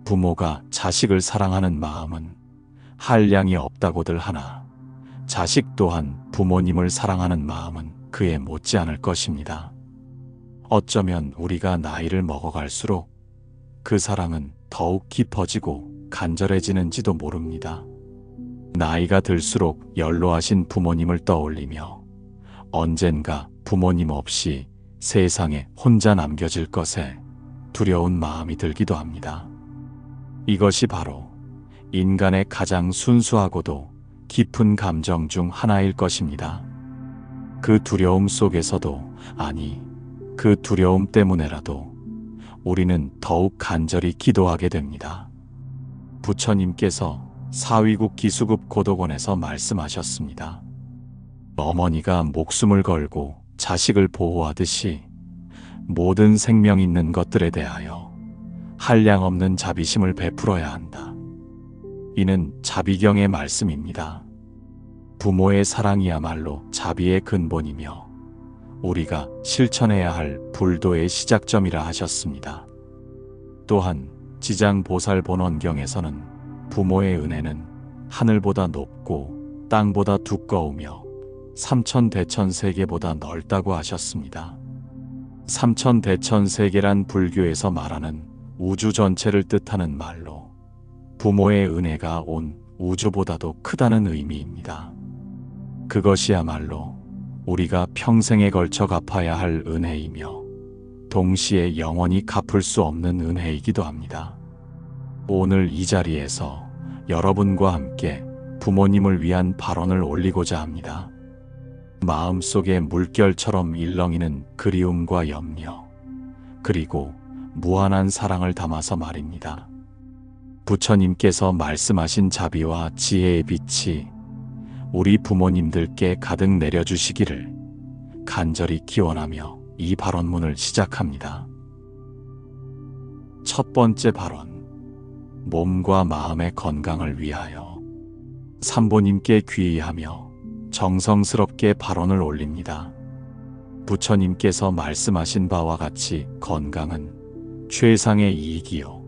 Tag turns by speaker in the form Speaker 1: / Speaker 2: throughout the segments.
Speaker 1: 부모가 자식을 사랑하는 마음은 한량이 없다고들 하나 자식 또한 부모님을 사랑하는 마음은 그에 못지않을 것입니다. 어쩌면 우리가 나이를 먹어갈수록 그 사랑은 더욱 깊어지고 간절해지는지도 모릅니다. 나이가 들수록 연로하신 부모님을 떠올리며 언젠가 부모님 없이 세상에 혼자 남겨질 것에 두려운 마음이 들기도 합니다. 이것이 바로 인간의 가장 순수하고도 깊은 감정 중 하나일 것입니다. 그 두려움 속에서도, 아니, 그 두려움 때문에라도 우리는 더욱 간절히 기도하게 됩니다. 부처님께서 사위국 기수급 고도곤에서 말씀하셨습니다. 어머니가 목숨을 걸고 자식을 보호하듯이 모든 생명 있는 것들에 대하여 한량없는 자비심을 베풀어야 한다. 이는 자비경의 말씀입니다. 부모의 사랑이야말로 자비의 근본이며 우리가 실천해야 할 불도의 시작점이라 하셨습니다. 또한 지장보살본원경에서는 부모의 은혜는 하늘보다 높고 땅보다 두꺼우며 삼천대천세계보다 넓다고 하셨습니다. 삼천대천세계란 불교에서 말하는 우주 전체를 뜻하는 말로 부모의 은혜가 온 우주보다도 크다는 의미입니다. 그것이야말로 우리가 평생에 걸쳐 갚아야 할 은혜이며 동시에 영원히 갚을 수 없는 은혜이기도 합니다. 오늘 이 자리에서 여러분과 함께 부모님을 위한 발언을 올리고자 합니다. 마음속에 물결처럼 일렁이는 그리움과 염려, 그리고 무한한 사랑을 담아서 말입니다. 부처님께서 말씀하신 자비와 지혜의 빛이 우리 부모님들께 가득 내려주시기를 간절히 기원하며 이 발언문을 시작합니다. 첫 번째 발언, 몸과 마음의 건강을 위하여. 삼보님께 귀의하며 정성스럽게 발언을 올립니다. 부처님께서 말씀하신 바와 같이 건강은 최상의 이익이요,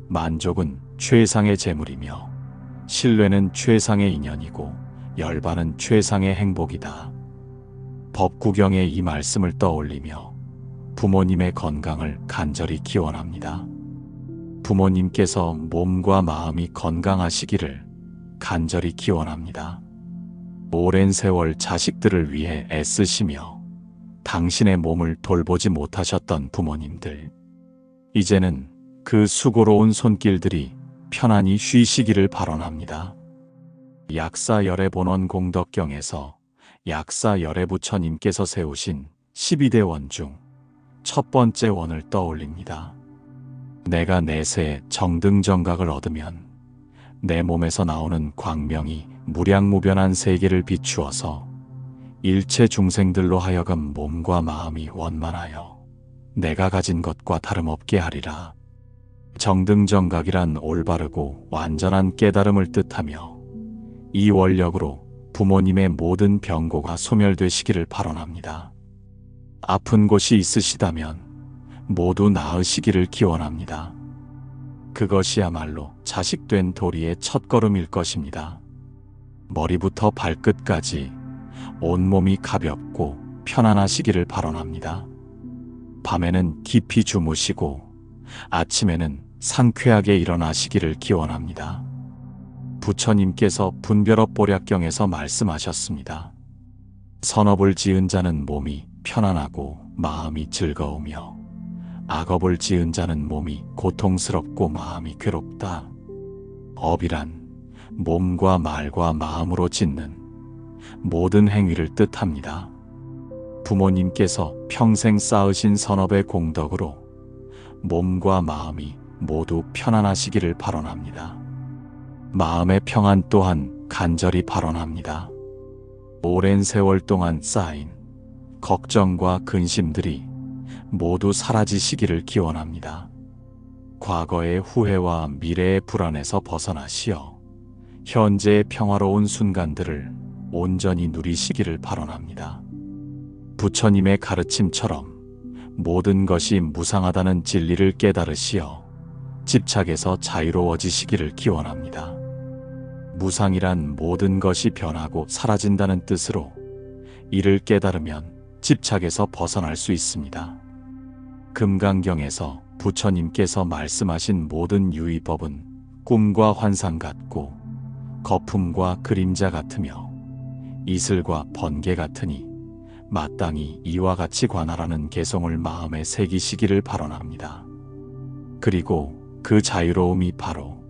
Speaker 1: 만족은 최상의 재물이며 신뢰는 최상의 인연이고 열반은 최상의 행복이다. 법구경의 이 말씀을 떠올리며 부모님의 건강을 간절히 기원합니다. 부모님께서 몸과 마음이 건강하시기를 간절히 기원합니다. 오랜 세월 자식들을 위해 애쓰시며 당신의 몸을 돌보지 못하셨던 부모님들, 이제는 그 수고로운 손길들이 편안히 쉬시기를 발언합니다. 약사열애본원 공덕경에서 약사열애부처님께서 세우신 12대 원 중 첫 번째 원을 떠올립니다. 내가 내세에 정등정각을 얻으면 내 몸에서 나오는 광명이 무량무변한 세계를 비추어서 일체 중생들로 하여금 몸과 마음이 원만하여 내가 가진 것과 다름없게 하리라. 정등정각이란 올바르고 완전한 깨달음을 뜻하며 이 원력으로 부모님의 모든 병고가 소멸되시기를 발언합니다. 아픈 곳이 있으시다면 모두 나으시기를 기원합니다. 그것이야말로 자식된 도리의 첫걸음일 것입니다. 머리부터 발끝까지 온몸이 가볍고 편안하시기를 발언합니다. 밤에는 깊이 주무시고 아침에는 상쾌하게 일어나시기를 기원합니다. 부처님께서 분별업보략경에서 말씀하셨습니다. 선업을 지은 자는 몸이 편안하고 마음이 즐거우며 악업을 지은 자는 몸이 고통스럽고 마음이 괴롭다. 업이란 몸과 말과 마음으로 짓는 모든 행위를 뜻합니다. 부모님께서 평생 쌓으신 선업의 공덕으로 몸과 마음이 모두 편안하시기를 발언합니다. 마음의 평안 또한 간절히 발언합니다. 오랜 세월 동안 쌓인 걱정과 근심들이 모두 사라지시기를 기원합니다. 과거의 후회와 미래의 불안에서 벗어나시어 현재의 평화로운 순간들을 온전히 누리시기를 발언합니다. 부처님의 가르침처럼 모든 것이 무상하다는 진리를 깨달으시어 집착에서 자유로워지시기를 기원합니다. 무상이란 모든 것이 변하고 사라진다는 뜻으로 이를 깨달으면 집착에서 벗어날 수 있습니다. 금강경에서 부처님께서 말씀하신 모든 유의법은 꿈과 환상 같고 거품과 그림자 같으며 이슬과 번개 같으니 마땅히 이와 같이 관하라는 개성을 마음에 새기시기를 발언합니다. 그리고 그 자유로움이 바로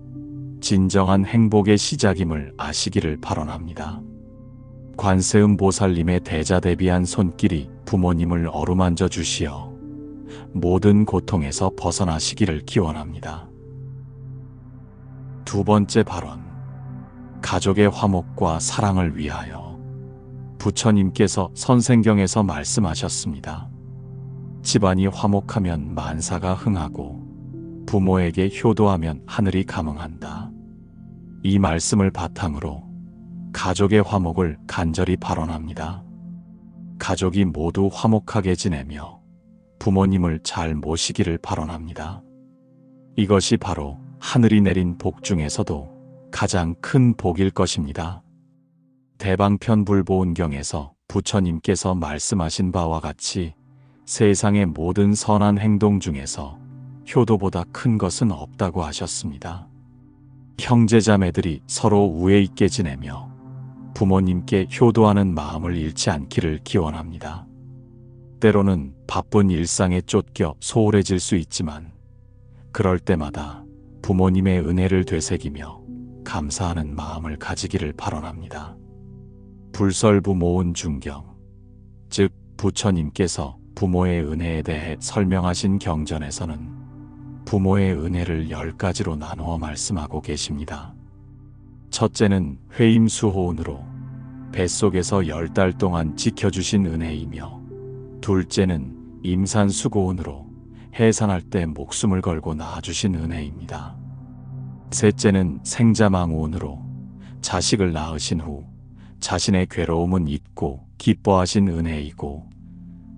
Speaker 1: 진정한 행복의 시작임을 아시기를 발언합니다. 관세음 보살님의 대자대비한 손길이 부모님을 어루만져 주시어 모든 고통에서 벗어나시기를 기원합니다. 두 번째 발언. 가족의 화목과 사랑을 위하여. 부처님께서 선생경에서 말씀하셨습니다. 집안이 화목하면 만사가 흥하고 부모에게 효도하면 하늘이 감응한다. 이 말씀을 바탕으로 가족의 화목을 간절히 발언합니다. 가족이 모두 화목하게 지내며 부모님을 잘 모시기를 발언합니다. 이것이 바로 하늘이 내린 복 중에서도 가장 큰 복일 것입니다. 대방편불보은경에서 부처님께서 말씀하신 바와 같이 세상의 모든 선한 행동 중에서 효도보다 큰 것은 없다고 하셨습니다. 형제자매들이 서로 우애 있게 지내며 부모님께 효도하는 마음을 잃지 않기를 기원합니다. 때로는 바쁜 일상에 쫓겨 소홀해질 수 있지만 그럴 때마다 부모님의 은혜를 되새기며 감사하는 마음을 가지기를 발언합니다. 불설부모은 중경, 즉 부처님께서 부모의 은혜에 대해 설명하신 경전에서는 부모의 은혜를 10가지로 나누어 말씀하고 계십니다. 첫째는 회임수호운으로 뱃속에서 10달 동안 지켜주신 은혜이며, 둘째는 임산수고운으로 해산할 때 목숨을 걸고 낳아주신 은혜입니다. 셋째는 생자망우운으로 자식을 낳으신 후 자신의 괴로움은 잊고 기뻐하신 은혜이고,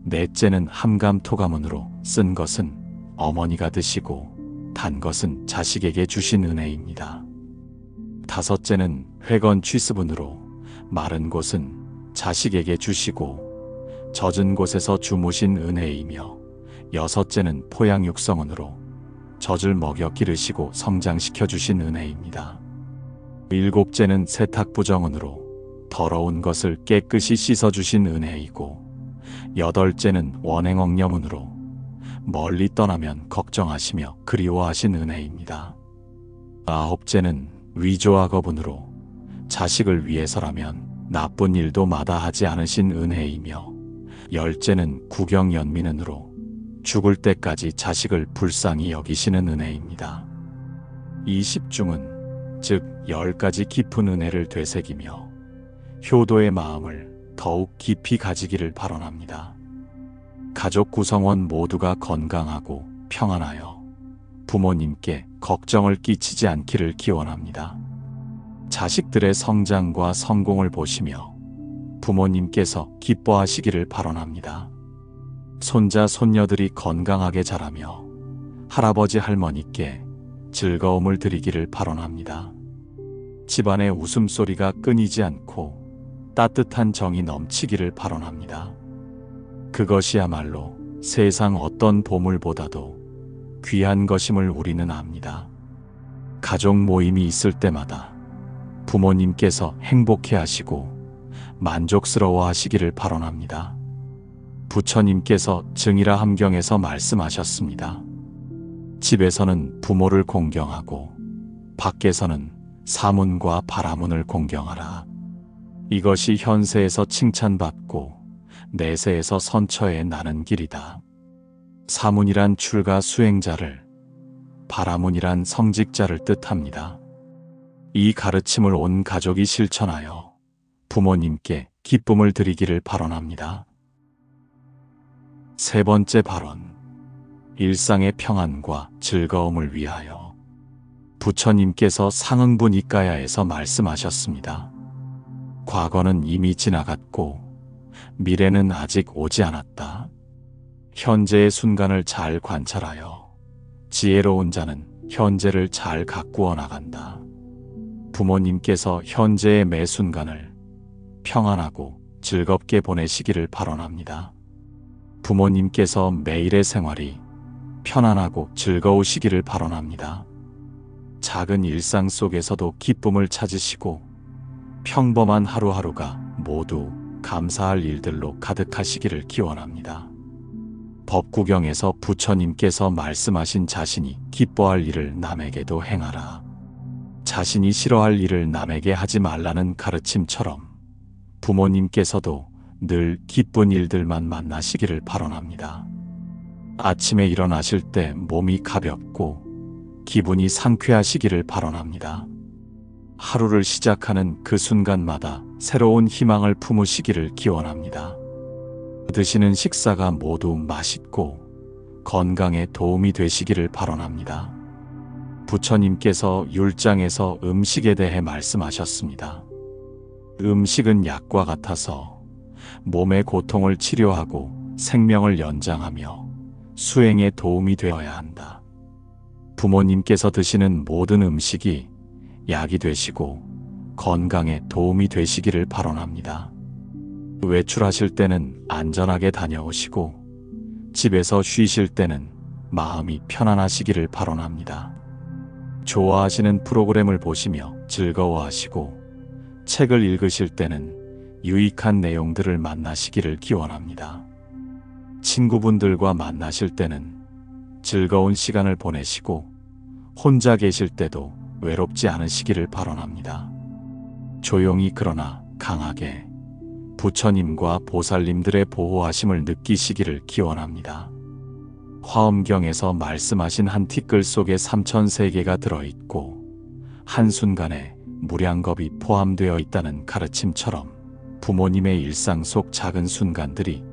Speaker 1: 넷째는 함감토감운으로 쓴 것은 어머니가 드시고 단 것은 자식에게 주신 은혜입니다. 다섯째는 회건취습운으로 마른 곳은 자식에게 주시고 젖은 곳에서 주무신 은혜이며, 여섯째는 포양육성운으로 젖을 먹여 기르시고 성장시켜 주신 은혜입니다. 일곱째는 세탁부정운으로 더러운 것을 깨끗이 씻어 주신 은혜이고, 여덟째는 원행억념운으로 멀리 떠나면 걱정하시며 그리워하신 은혜입니다. 아홉째는 위조학업운으로 자식을 위해서라면 나쁜 일도 마다하지 않으신 은혜이며, 열째는 구경연민운으로 죽을 때까지 자식을 불쌍히 여기시는 은혜입니다. 이 10중은 즉 10가지 깊은 은혜를 되새기며 효도의 마음을 더욱 깊이 가지기를 발언합니다. 가족 구성원 모두가 건강하고 평안하여 부모님께 걱정을 끼치지 않기를 기원합니다. 자식들의 성장과 성공을 보시며 부모님께서 기뻐하시기를 발언합니다. 손자 손녀들이 건강하게 자라며 할아버지 할머니께 즐거움을 드리기를 발언합니다. 집안의 웃음소리가 끊이지 않고 따뜻한 정이 넘치기를 발언합니다. 그것이야말로 세상 어떤 보물보다도 귀한 것임을 우리는 압니다. 가족 모임이 있을 때마다 부모님께서 행복해 하시고 만족스러워 하시기를 발언합니다. 부처님께서 증이라 함경에서 말씀하셨습니다. 집에서는 부모를 공경하고 밖에서는 사문과 바라문을 공경하라. 이것이 현세에서 칭찬받고 내세에서 선처에 나는 길이다. 사문이란 출가 수행자를, 바라문이란 성직자를 뜻합니다. 이 가르침을 온 가족이 실천하여 부모님께 기쁨을 드리기를 발언합니다. 세 번째 발언. 일상의 평안과 즐거움을 위하여. 부처님께서 상응부 니까야에서 말씀하셨습니다. 과거는 이미 지나갔고 미래는 아직 오지 않았다. 현재의 순간을 잘 관찰하여 지혜로운 자는 현재를 잘 가꾸어 나간다. 부모님께서 현재의 매 순간을 평안하고 즐겁게 보내시기를 발언합니다. 부모님께서 매일의 생활이 편안하고 즐거우시기를 발언합니다. 작은 일상 속에서도 기쁨을 찾으시고 평범한 하루하루가 모두 감사할 일들로 가득하시기를 기원합니다. 법구경에서 부처님께서 말씀하신 자신이 기뻐할 일을 남에게도 행하라. 자신이 싫어할 일을 남에게 하지 말라는 가르침처럼 부모님께서도 늘 기쁜 일들만 만나시기를 발언합니다. 아침에 일어나실 때 몸이 가볍고 기분이 상쾌하시기를 발언합니다. 하루를 시작하는 그 순간마다 새로운 희망을 품으시기를 기원합니다. 드시는 식사가 모두 맛있고 건강에 도움이 되시기를 발언합니다. 부처님께서 율장에서 음식에 대해 말씀하셨습니다. 음식은 약과 같아서 몸의 고통을 치료하고 생명을 연장하며 수행에 도움이 되어야 한다. 부모님께서 드시는 모든 음식이 약이 되시고 건강에 도움이 되시기를 발언합니다. 외출하실 때는 안전하게 다녀오시고 집에서 쉬실 때는 마음이 편안하시기를 발언합니다. 좋아하시는 프로그램을 보시며 즐거워하시고 책을 읽으실 때는 유익한 내용들을 만나시기를 기원합니다. 친구분들과 만나실 때는 즐거운 시간을 보내시고 혼자 계실 때도 외롭지 않으시기를 발언합니다. 조용히 그러나 강하게 부처님과 보살님들의 보호하심을 느끼시기를 기원합니다. 화엄경에서 말씀하신 한 티끌 속에 삼천세계가 들어있고 한순간에 무량겁이 포함되어 있다는 가르침처럼 부모님의 일상 속 작은 순간들이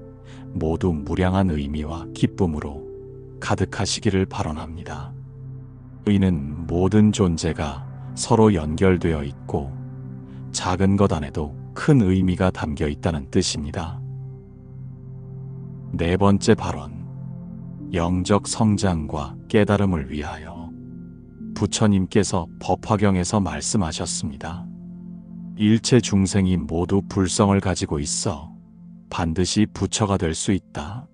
Speaker 1: 모두 무량한 의미와 기쁨으로 가득하시기를 발언합니다. 의는 모든 존재가 서로 연결되어 있고 작은 것 안에도 큰 의미가 담겨 있다는 뜻입니다. 네 번째 발언, 영적 성장과 깨달음을 위하여. 부처님께서 법화경에서 말씀하셨습니다. 일체 중생이 모두 불성을 가지고 있어 반드시 부처가 될 수 있다.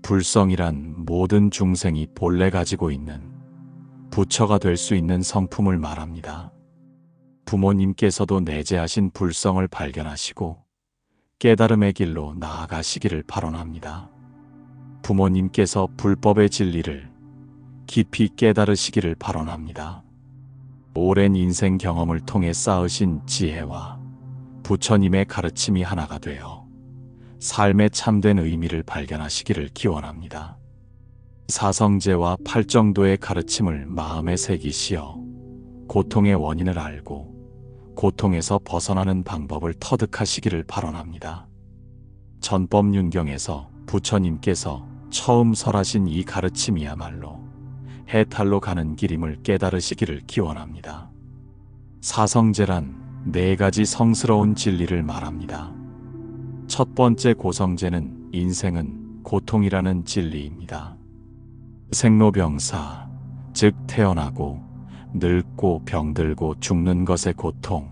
Speaker 1: 불성이란 모든 중생이 본래 가지고 있는 부처가 될 수 있는 성품을 말합니다. 부모님께서도 내재하신 불성을 발견하시고 깨달음의 길로 나아가시기를 발언합니다. 부모님께서 불법의 진리를 깊이 깨달으시기를 발언합니다. 오랜 인생 경험을 통해 쌓으신 지혜와 부처님의 가르침이 하나가 되어 삶의 참된 의미를 발견하시기를 기원합니다. 사성제와 팔정도의 가르침을 마음에 새기시어 고통의 원인을 알고 고통에서 벗어나는 방법을 터득하시기를 발언합니다. 전법윤경에서 부처님께서 처음 설하신 이 가르침이야말로 해탈로 가는 길임을 깨달으시기를 기원합니다. 사성제란 네 가지 성스러운 진리를 말합니다. 첫 번째 고성제는 인생은 고통이라는 진리입니다. 생로병사, 즉 태어나고 늙고 병들고 죽는 것의 고통,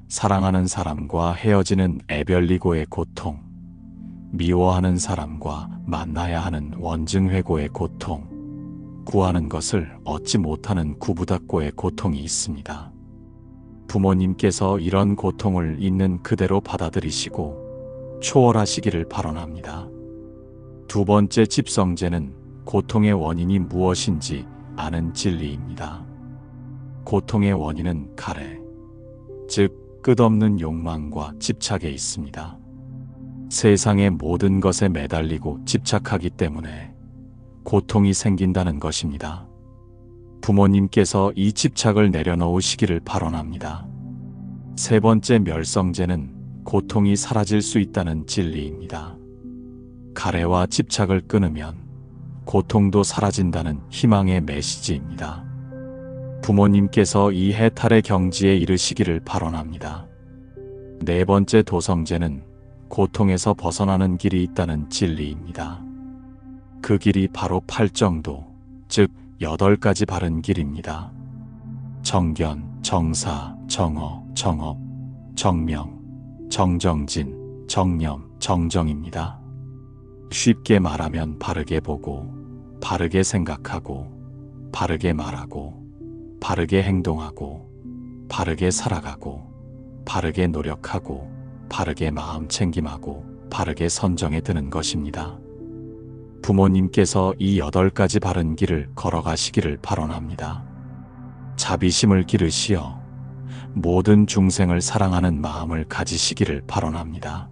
Speaker 1: 사랑하는 사람과 헤어지는 애별리고의 고통, 미워하는 사람과 만나야 하는 원증회고의 고통, 구하는 것을 얻지 못하는 구부닫고의 고통이 있습니다. 부모님께서 이런 고통을 있는 그대로 받아들이시고 초월하시기를 발언합니다. 두 번째 집성제는 고통의 원인이 무엇인지 아는 진리입니다. 고통의 원인은 가래, 즉 끝없는 욕망과 집착에 있습니다. 세상의 모든 것에 매달리고 집착하기 때문에 고통이 생긴다는 것입니다. 부모님께서 이 집착을 내려놓으시기를 발언합니다. 세 번째 멸성제는 고통이 사라질 수 있다는 진리입니다. 가래와 집착을 끊으면 고통도 사라진다는 희망의 메시지입니다. 부모님께서 이 해탈의 경지에 이르시기를 발언합니다. 네 번째 도성제는 고통에서 벗어나는 길이 있다는 진리입니다. 그 길이 바로 팔정도, 즉 8가지 바른 길입니다. 정견, 정사, 정어, 정업, 정명, 정정진, 정념, 정정입니다. 쉽게 말하면 바르게 보고, 바르게 생각하고, 바르게 말하고, 바르게 행동하고, 바르게 살아가고, 바르게 노력하고, 바르게 마음 챙김하고, 바르게 선정에 드는 것입니다. 부모님께서 이 8가지 바른 길을 걸어가시기를 발언합니다. 자비심을 기르시어 모든 중생을 사랑하는 마음을 가지시기를 발언합니다.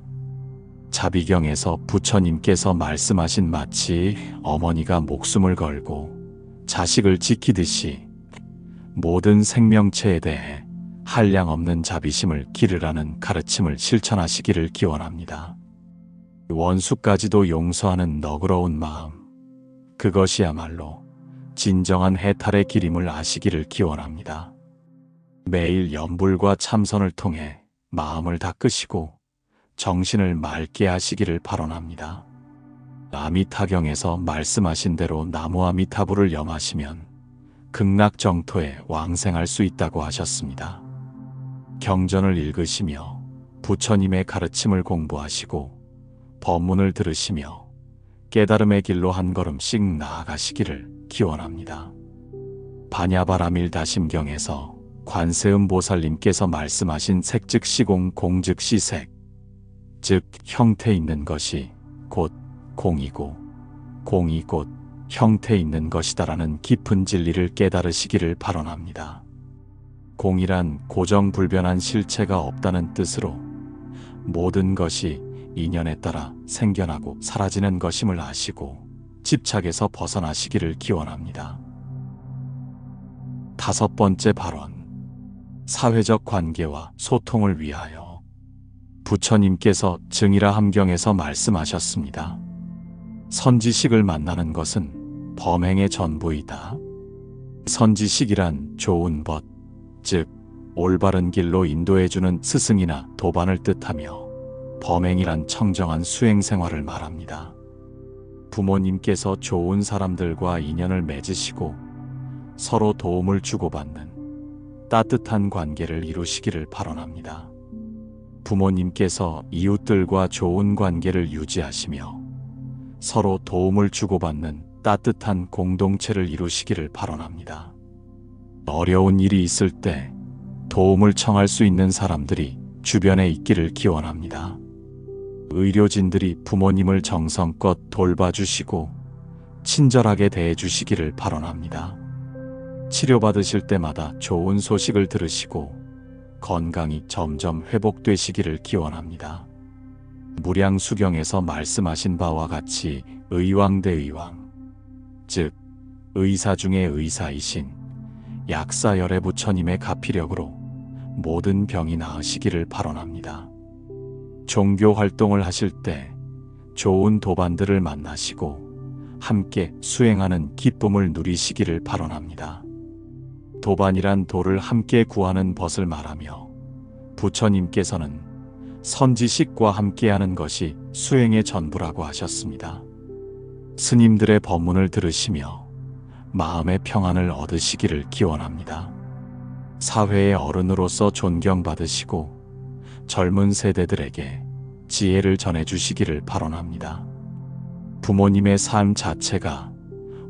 Speaker 1: 자비경에서 부처님께서 말씀하신 마치 어머니가 목숨을 걸고 자식을 지키듯이 모든 생명체에 대해 한량없는 자비심을 기르라는 가르침을 실천하시기를 기원합니다. 원수까지도 용서하는 너그러운 마음, 그것이야말로 진정한 해탈의 길임을 아시기를 기원합니다. 매일 염불과 참선을 통해 마음을 닦으시고 정신을 맑게 하시기를 발언합니다. 아미타경에서 말씀하신 대로 나무 아미타불을 염하시면 극락정토에 왕생할 수 있다고 하셨습니다. 경전을 읽으시며 부처님의 가르침을 공부하시고 법문을 들으시며 깨달음의 길로 한 걸음씩 나아가시기를 기원합니다. 바냐바라밀다심경에서 관세음보살님께서 말씀하신 색즉시공 공즉시색, 즉 형태 있는 것이 곧 공이고 공이 곧 형태 있는 것이다라는 깊은 진리를 깨달으시기를 발언합니다. 공이란 고정불변한 실체가 없다는 뜻으로 모든 것이 인연에 따라 생겨나고 사라지는 것임을 아시고 집착에서 벗어나시기를 기원합니다. 5번째 발언, 사회적 관계와 소통을 위하여. 부처님께서 증이라 함경에서 말씀하셨습니다. 선지식을 만나는 것은 범행의 전부이다. 선지식이란 좋은 벗, 즉 올바른 길로 인도해주는 스승이나 도반을 뜻하며 범행이란 청정한 수행 생활을 말합니다. 부모님께서 좋은 사람들과 인연을 맺으시고 서로 도움을 주고받는 따뜻한 관계를 이루시기를 발언합니다. 부모님께서 이웃들과 좋은 관계를 유지하시며 서로 도움을 주고받는 따뜻한 공동체를 이루시기를 발언합니다. 어려운 일이 있을 때 도움을 청할 수 있는 사람들이 주변에 있기를 기원합니다. 의료진들이 부모님을 정성껏 돌봐주시고 친절하게 대해주시기를 발언합니다. 치료받으실 때마다 좋은 소식을 들으시고 건강이 점점 회복되시기를 기원합니다. 무량수경에서 말씀하신 바와 같이 의왕대의왕, 즉 의사 중에 의사이신 약사열애 부처님의 가피력으로 모든 병이 나으시기를 발언합니다. 종교 활동을 하실 때 좋은 도반들을 만나시고 함께 수행하는 기쁨을 누리시기를 발언합니다. 도반이란 도를 함께 구하는 벗을 말하며 부처님께서는 선지식과 함께하는 것이 수행의 전부라고 하셨습니다. 스님들의 법문을 들으시며 마음의 평안을 얻으시기를 기원합니다. 사회의 어른으로서 존경받으시고 젊은 세대들에게 지혜를 전해주시기를 발언합니다. 부모님의 삶 자체가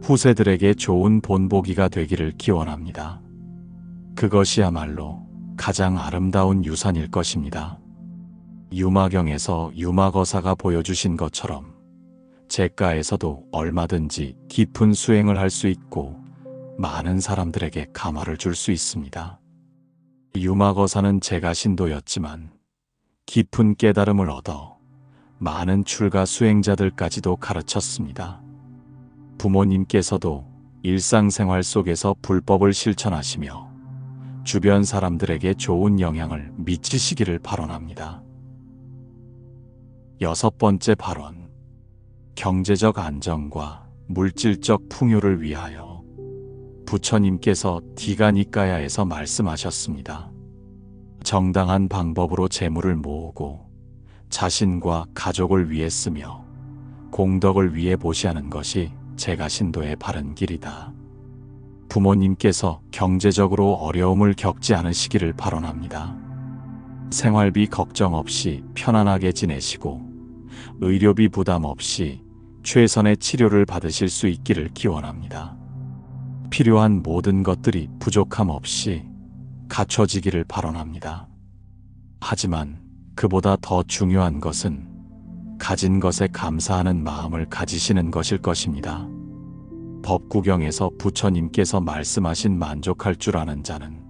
Speaker 1: 후세들에게 좋은 본보기가 되기를 기원합니다. 그것이야말로 가장 아름다운 유산일 것입니다. 유마경에서 유마거사가 보여주신 것처럼 제가에서도 얼마든지 깊은 수행을 할 수 있고 많은 사람들에게 감화를 줄 수 있습니다. 유마거사는 제가 신도였지만 깊은 깨달음을 얻어 많은 출가 수행자들까지도 가르쳤습니다. 부모님께서도 일상생활 속에서 불법을 실천하시며 주변 사람들에게 좋은 영향을 미치시기를 발언합니다. 6번째 발언, 경제적 안정과 물질적 풍요를 위하여. 부처님께서 디가니까야에서 말씀하셨습니다. 정당한 방법으로 재물을 모으고 자신과 가족을 위해 쓰며 공덕을 위해 보시하는 것이 제가 신도의 바른 길이다. 부모님께서 경제적으로 어려움을 겪지 않으시기를 발언합니다. 생활비 걱정 없이 편안하게 지내시고 의료비 부담 없이 최선의 치료를 받으실 수 있기를 기원합니다. 필요한 모든 것들이 부족함 없이 갖춰지기를 발언합니다. 하지만 그보다 더 중요한 것은 가진 것에 감사하는 마음을 가지시는 것일 것입니다. 법구경에서 부처님께서 말씀하신 만족할 줄 아는 자는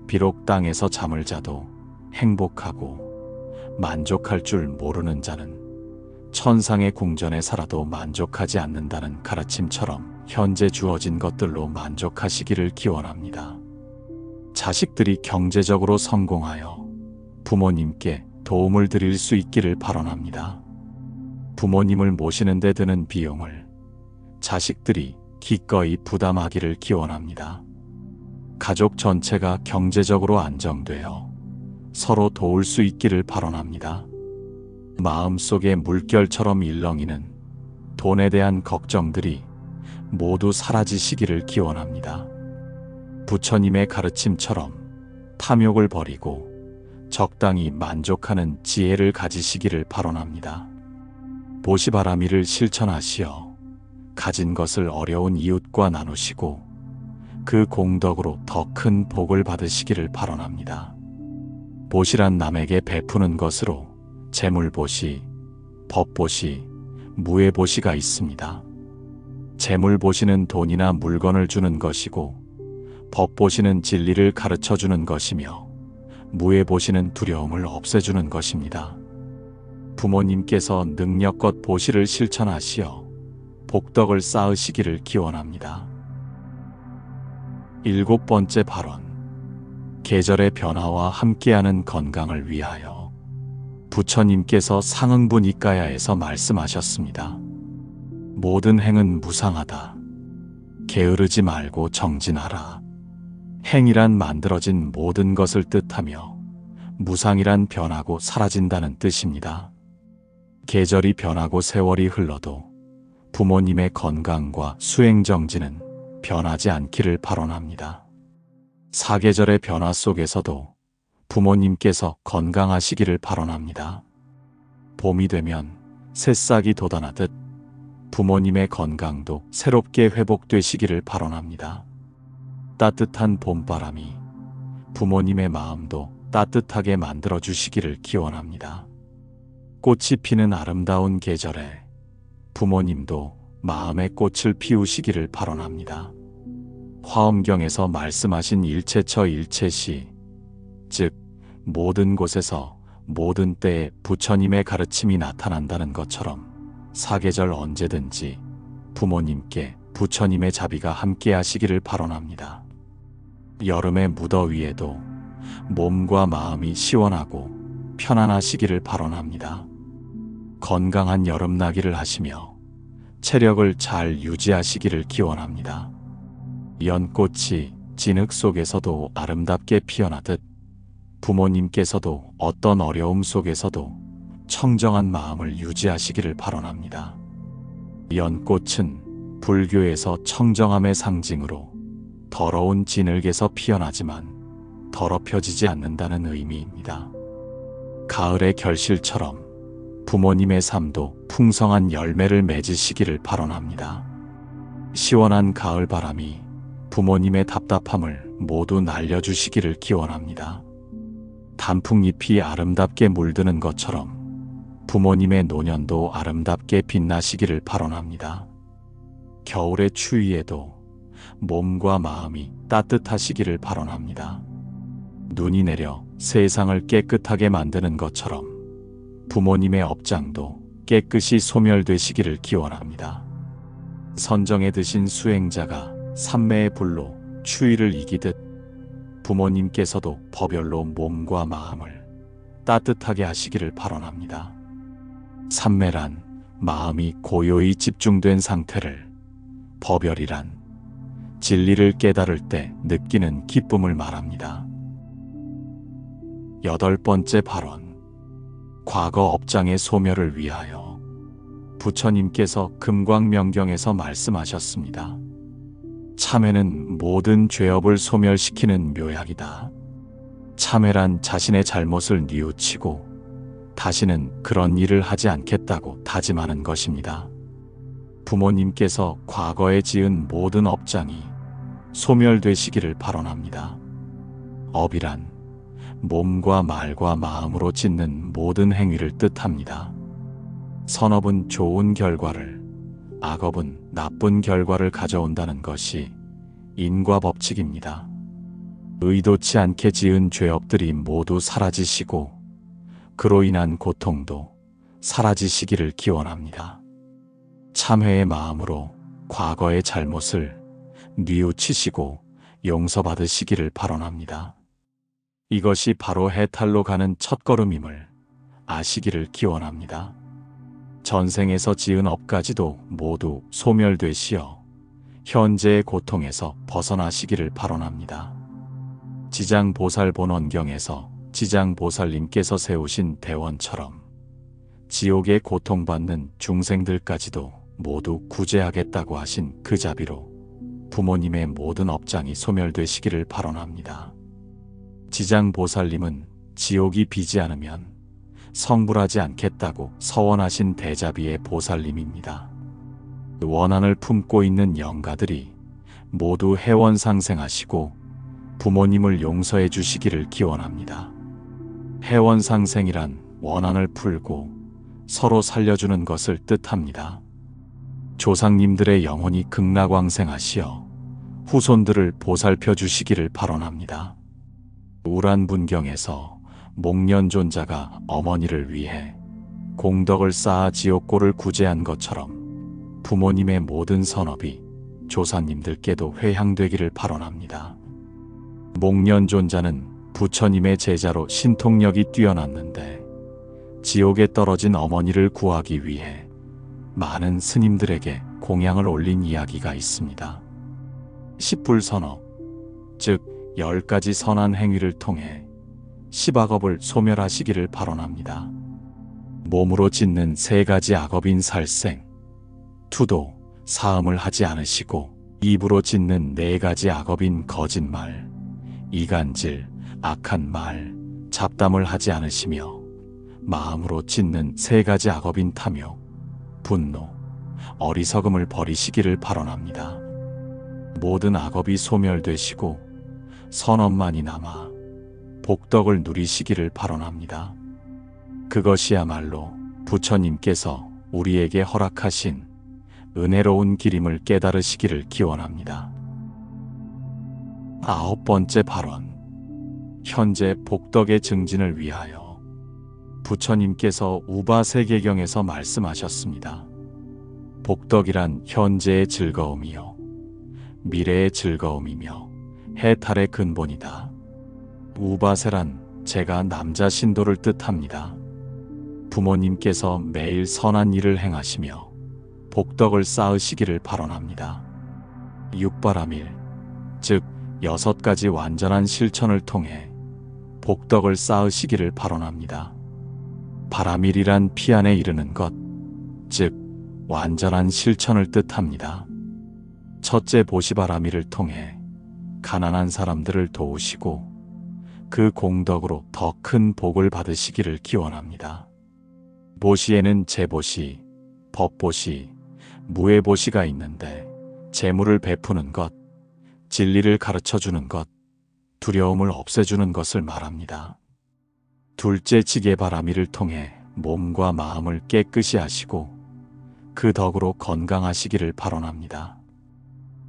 Speaker 1: 비록 땅에서 잠을 자도 행복하고, 만족할 줄 모르는 자는 천상의 궁전에 살아도 만족하지 않는다는 가르침처럼 현재 주어진 것들로 만족하시기를 기원합니다. 자식들이 경제적으로 성공하여 부모님께 도움을 드릴 수 있기를 발언합니다. 부모님을 모시는 데 드는 비용을 자식들이 기꺼이 부담하기를 기원합니다. 가족 전체가 경제적으로 안정되어 서로 도울 수 있기를 발언합니다. 마음속에 물결처럼 일렁이는 돈에 대한 걱정들이 모두 사라지시기를 기원합니다. 부처님의 가르침처럼 탐욕을 버리고 적당히 만족하는 지혜를 가지시기를 발언합니다. 보시바라미를 실천하시어 가진 것을 어려운 이웃과 나누시고 그 공덕으로 더 큰 복을 받으시기를 발언합니다. 보시란 남에게 베푸는 것으로 재물보시, 법보시, 무예보시가 있습니다. 재물보시는 돈이나 물건을 주는 것이고 법보시는 진리를 가르쳐 주는 것이며 무예보시는 두려움을 없애주는 것입니다. 부모님께서 능력껏 보시를 실천하시어 복덕을 쌓으시기를 기원합니다. 7번째 발언. 계절의 변화와 함께하는 건강을 위하여 부처님께서 상응부니까야에서 말씀하셨습니다. 모든 행은 무상하다. 게으르지 말고 정진하라. 행이란 만들어진 모든 것을 뜻하며 무상이란 변하고 사라진다는 뜻입니다. 계절이 변하고 세월이 흘러도 부모님의 건강과 수행정진은 변하지 않기를 발언합니다. 사계절의 변화 속에서도 부모님께서 건강하시기를 발언합니다. 봄이 되면 새싹이 돋아나듯 부모님의 건강도 새롭게 회복되시기를 발언합니다. 따뜻한 봄바람이 부모님의 마음도 따뜻하게 만들어 주시기를 기원합니다. 꽃이 피는 아름다운 계절에 부모님도 마음의 꽃을 피우시기를 발언합니다. 화엄경에서 말씀하신 일체처 일체시, 즉 모든 곳에서 모든 때에 부처님의 가르침이 나타난다는 것처럼 사계절 언제든지 부모님께 부처님의 자비가 함께 하시기를 발언합니다. 여름의 무더위에도 몸과 마음이 시원하고 편안하시기를 발언합니다. 건강한 여름나기를 하시며 체력을 잘 유지하시기를 기원합니다. 연꽃이 진흙 속에서도 아름답게 피어나듯 부모님께서도 어떤 어려움 속에서도 청정한 마음을 유지하시기를 발언합니다. 연꽃은 불교에서 청정함의 상징으로 더러운 진흙에서 피어나지만 더럽혀지지 않는다는 의미입니다. 가을의 결실처럼 부모님의 삶도 풍성한 열매를 맺으시기를 발언합니다. 시원한 가을 바람이 부모님의 답답함을 모두 날려주시기를 기원합니다. 단풍잎이 아름답게 물드는 것처럼 부모님의 노년도 아름답게 빛나시기를 발언합니다. 겨울의 추위에도 몸과 마음이 따뜻하시기를 발언합니다. 눈이 내려 세상을 깨끗하게 만드는 것처럼 부모님의 업장도 깨끗이 소멸되시기를 기원합니다. 선정에 드신 수행자가 삼매의 불로 추위를 이기듯 부모님께서도 법열로 몸과 마음을 따뜻하게 하시기를 발언합니다. 삼매란 마음이 고요히 집중된 상태를, 법열이란 진리를 깨달을 때 느끼는 기쁨을 말합니다. 8번째 발언. 과거 업장의 소멸을 위하여 부처님께서 금광명경에서 말씀하셨습니다. 참회는 모든 죄업을 소멸시키는 묘약이다. 참회란 자신의 잘못을 뉘우치고 다시는 그런 일을 하지 않겠다고 다짐하는 것입니다. 부모님께서 과거에 지은 모든 업장이 소멸되시기를 발언합니다. 업이란 몸과 말과 마음으로 짓는 모든 행위를 뜻합니다. 선업은 좋은 결과를, 악업은 나쁜 결과를 가져온다는 것이 인과 법칙입니다. 의도치 않게 지은 죄업들이 모두 사라지시고 그로 인한 고통도 사라지시기를 기원합니다. 참회의 마음으로 과거의 잘못을 뉘우치시고 용서받으시기를 발언합니다. 이것이 바로 해탈로 가는 첫걸음임을 아시기를 기원합니다. 전생에서 지은 업까지도 모두 소멸되시어 현재의 고통에서 벗어나시기를 발언합니다. 지장보살본원경에서 지장보살님께서 세우신 대원처럼 지옥에 고통받는 중생들까지도 모두 구제하겠다고 하신 그 자비로 부모님의 모든 업장이 소멸되시기를 발언합니다. 지장보살님은 지옥이 비지 않으면 성불하지 않겠다고 서원하신 대자비의 보살님입니다. 원한을 품고 있는 영가들이 모두 해원상생하시고 부모님을 용서해 주시기를 기원합니다. 해원상생이란 원한을 풀고 서로 살려주는 것을 뜻합니다. 조상님들의 영혼이 극락왕생하시어 후손들을 보살펴 주시기를 발언합니다. 우란분경에서 목련존자가 어머니를 위해 공덕을 쌓아 지옥고를 구제한 것처럼 부모님의 모든 선업이 조상님들께도 회향되기를 발언합니다. 목련존자는 부처님의 제자로 신통력이 뛰어났는데 지옥에 떨어진 어머니를 구하기 위해 많은 스님들에게 공양을 올린 이야기가 있습니다. 십불선업, 즉 10가지 선한 행위를 통해 10악업을 소멸하시기를 발언합니다. 몸으로 짓는 3가지 악업인 살생, 투도, 사음을 하지 않으시고 입으로 짓는 4가지 악업인 거짓말, 이간질, 악한 말, 잡담을 하지 않으시며 마음으로 짓는 3가지 악업인 탐욕, 분노, 어리석음을 버리시기를 발언합니다. 모든 악업이 소멸되시고 선업만이 남아 복덕을 누리시기를 발언합니다. 그것이야말로 부처님께서 우리에게 허락하신 은혜로운 길임을 깨달으시기를 기원합니다. 9번째 발언. 현재 복덕의 증진을 위하여 부처님께서 우바세계경에서 말씀하셨습니다. 복덕이란 현재의 즐거움이요 미래의 즐거움이며 해탈의 근본이다. 우바세란 제가 남자 신도를 뜻합니다. 부모님께서 매일 선한 일을 행하시며 복덕을 쌓으시기를 발언합니다. 육바라밀, 즉 6가지 완전한 실천을 통해 복덕을 쌓으시기를 발언합니다. 바라밀이란 피안에 이르는 것, 즉 완전한 실천을 뜻합니다. 첫째 보시바라밀을 통해 가난한 사람들을 도우시고 그 공덕으로 더 큰 복을 받으시기를 기원합니다. 보시에는 재보시, 법보시, 무해보시가 있는데 재물을 베푸는 것, 진리를 가르쳐주는 것, 두려움을 없애주는 것을 말합니다. 둘째 지게바라밀을 통해 몸과 마음을 깨끗이 하시고 그 덕으로 건강하시기를 발언합니다.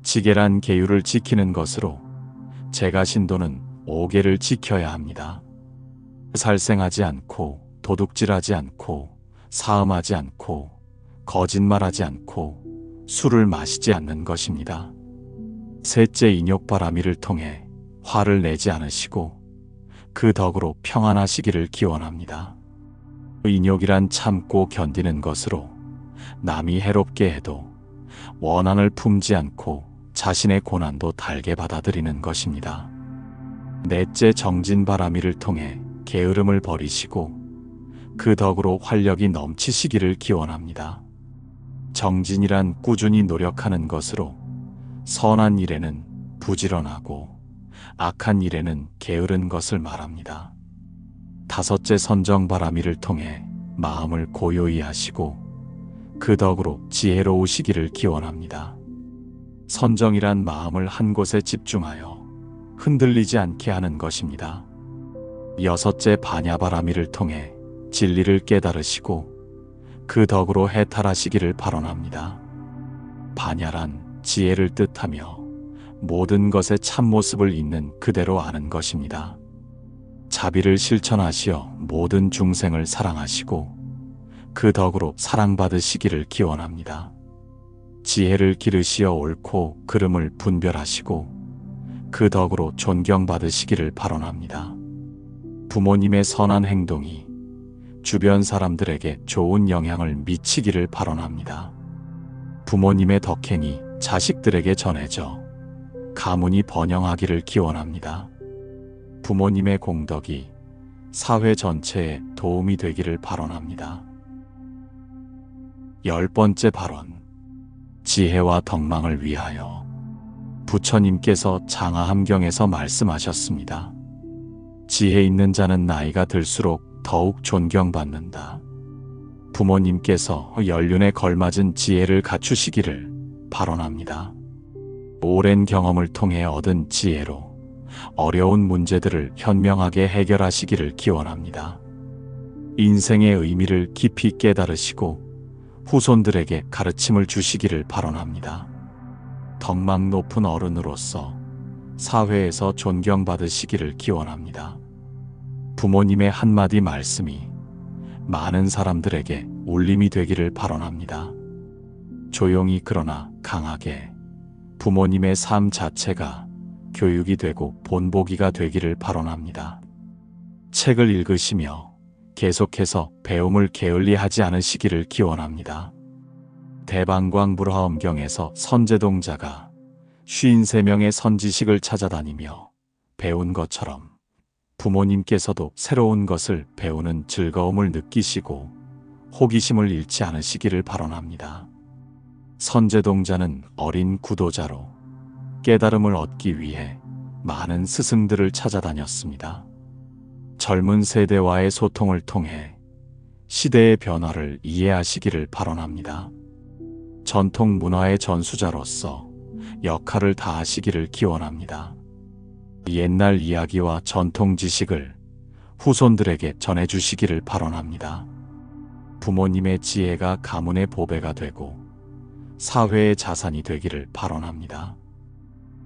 Speaker 1: 지게란 계율을 지키는 것으로 제가 신도는 5계를 지켜야 합니다. 살생하지 않고 도둑질하지 않고 사음하지 않고 거짓말하지 않고 술을 마시지 않는 것입니다. 셋째 인욕바라밀을 통해 화를 내지 않으시고 그 덕으로 평안하시기를 기원합니다. 인욕이란 참고 견디는 것으로 남이 해롭게 해도 원한을 품지 않고 자신의 고난도 달게 받아들이는 것입니다. 넷째 정진바라밀을 통해 게으름을 버리시고 그 덕으로 활력이 넘치시기를 기원합니다. 정진이란 꾸준히 노력하는 것으로 선한 일에는 부지런하고 악한 일에는 게으른 것을 말합니다. 다섯째, 선정바라미를 통해 마음을 고요히 하시고 그 덕으로 지혜로우시기를 기원합니다. 선정이란 마음을 한 곳에 집중하여 흔들리지 않게 하는 것입니다. 여섯째, 반야바라미를 통해 진리를 깨달으시고 그 덕으로 해탈하시기를 발언합니다. 반야란 지혜를 뜻하며 모든 것의 참모습을 있는 그대로 아는 것입니다. 자비를 실천하시어 모든 중생을 사랑하시고 그 덕으로 사랑받으시기를 기원합니다. 지혜를 기르시어 옳고 그름을 분별하시고 그 덕으로 존경받으시기를 발언합니다. 부모님의 선한 행동이 주변 사람들에게 좋은 영향을 미치기를 발언합니다. 부모님의 덕행이 자식들에게 전해져 가문이 번영하기를 기원합니다. 부모님의 공덕이 사회 전체에 도움이 되기를 발언합니다. 10번째 발언. 지혜와 덕망을 위하여. 부처님께서 장하함경에서 말씀하셨습니다. 지혜 있는 자는 나이가 들수록 더욱 존경받는다. 부모님께서 연륜에 걸맞은 지혜를 갖추시기를 발언합니다. 오랜 경험을 통해 얻은 지혜로 어려운 문제들을 현명하게 해결하시기를 기원합니다. 인생의 의미를 깊이 깨달으시고 후손들에게 가르침을 주시기를 발언합니다. 덕망 높은 어른으로서 사회에서 존경받으시기를 기원합니다. 부모님의 한마디 말씀이 많은 사람들에게 울림이 되기를 발언합니다. 조용히 그러나 강하게 부모님의 삶 자체가 교육이 되고 본보기가 되기를 발언합니다. 책을 읽으시며 계속해서 배움을 게을리하지 않으시기를 기원합니다. 대방광불화엄경에서 선제동자가 53명의 선지식을 찾아다니며 배운 것처럼 부모님께서도 새로운 것을 배우는 즐거움을 느끼시고 호기심을 잃지 않으시기를 발언합니다. 선제동자는 어린 구도자로 깨달음을 얻기 위해 많은 스승들을 찾아다녔습니다. 젊은 세대와의 소통을 통해 시대의 변화를 이해하시기를 발언합니다. 전통 문화의 전수자로서 역할을 다하시기를 기원합니다. 옛날 이야기와 전통 지식을 후손들에게 전해주시기를 발언합니다. 부모님의 지혜가 가문의 보배가 되고 사회의 자산이 되기를 발언합니다.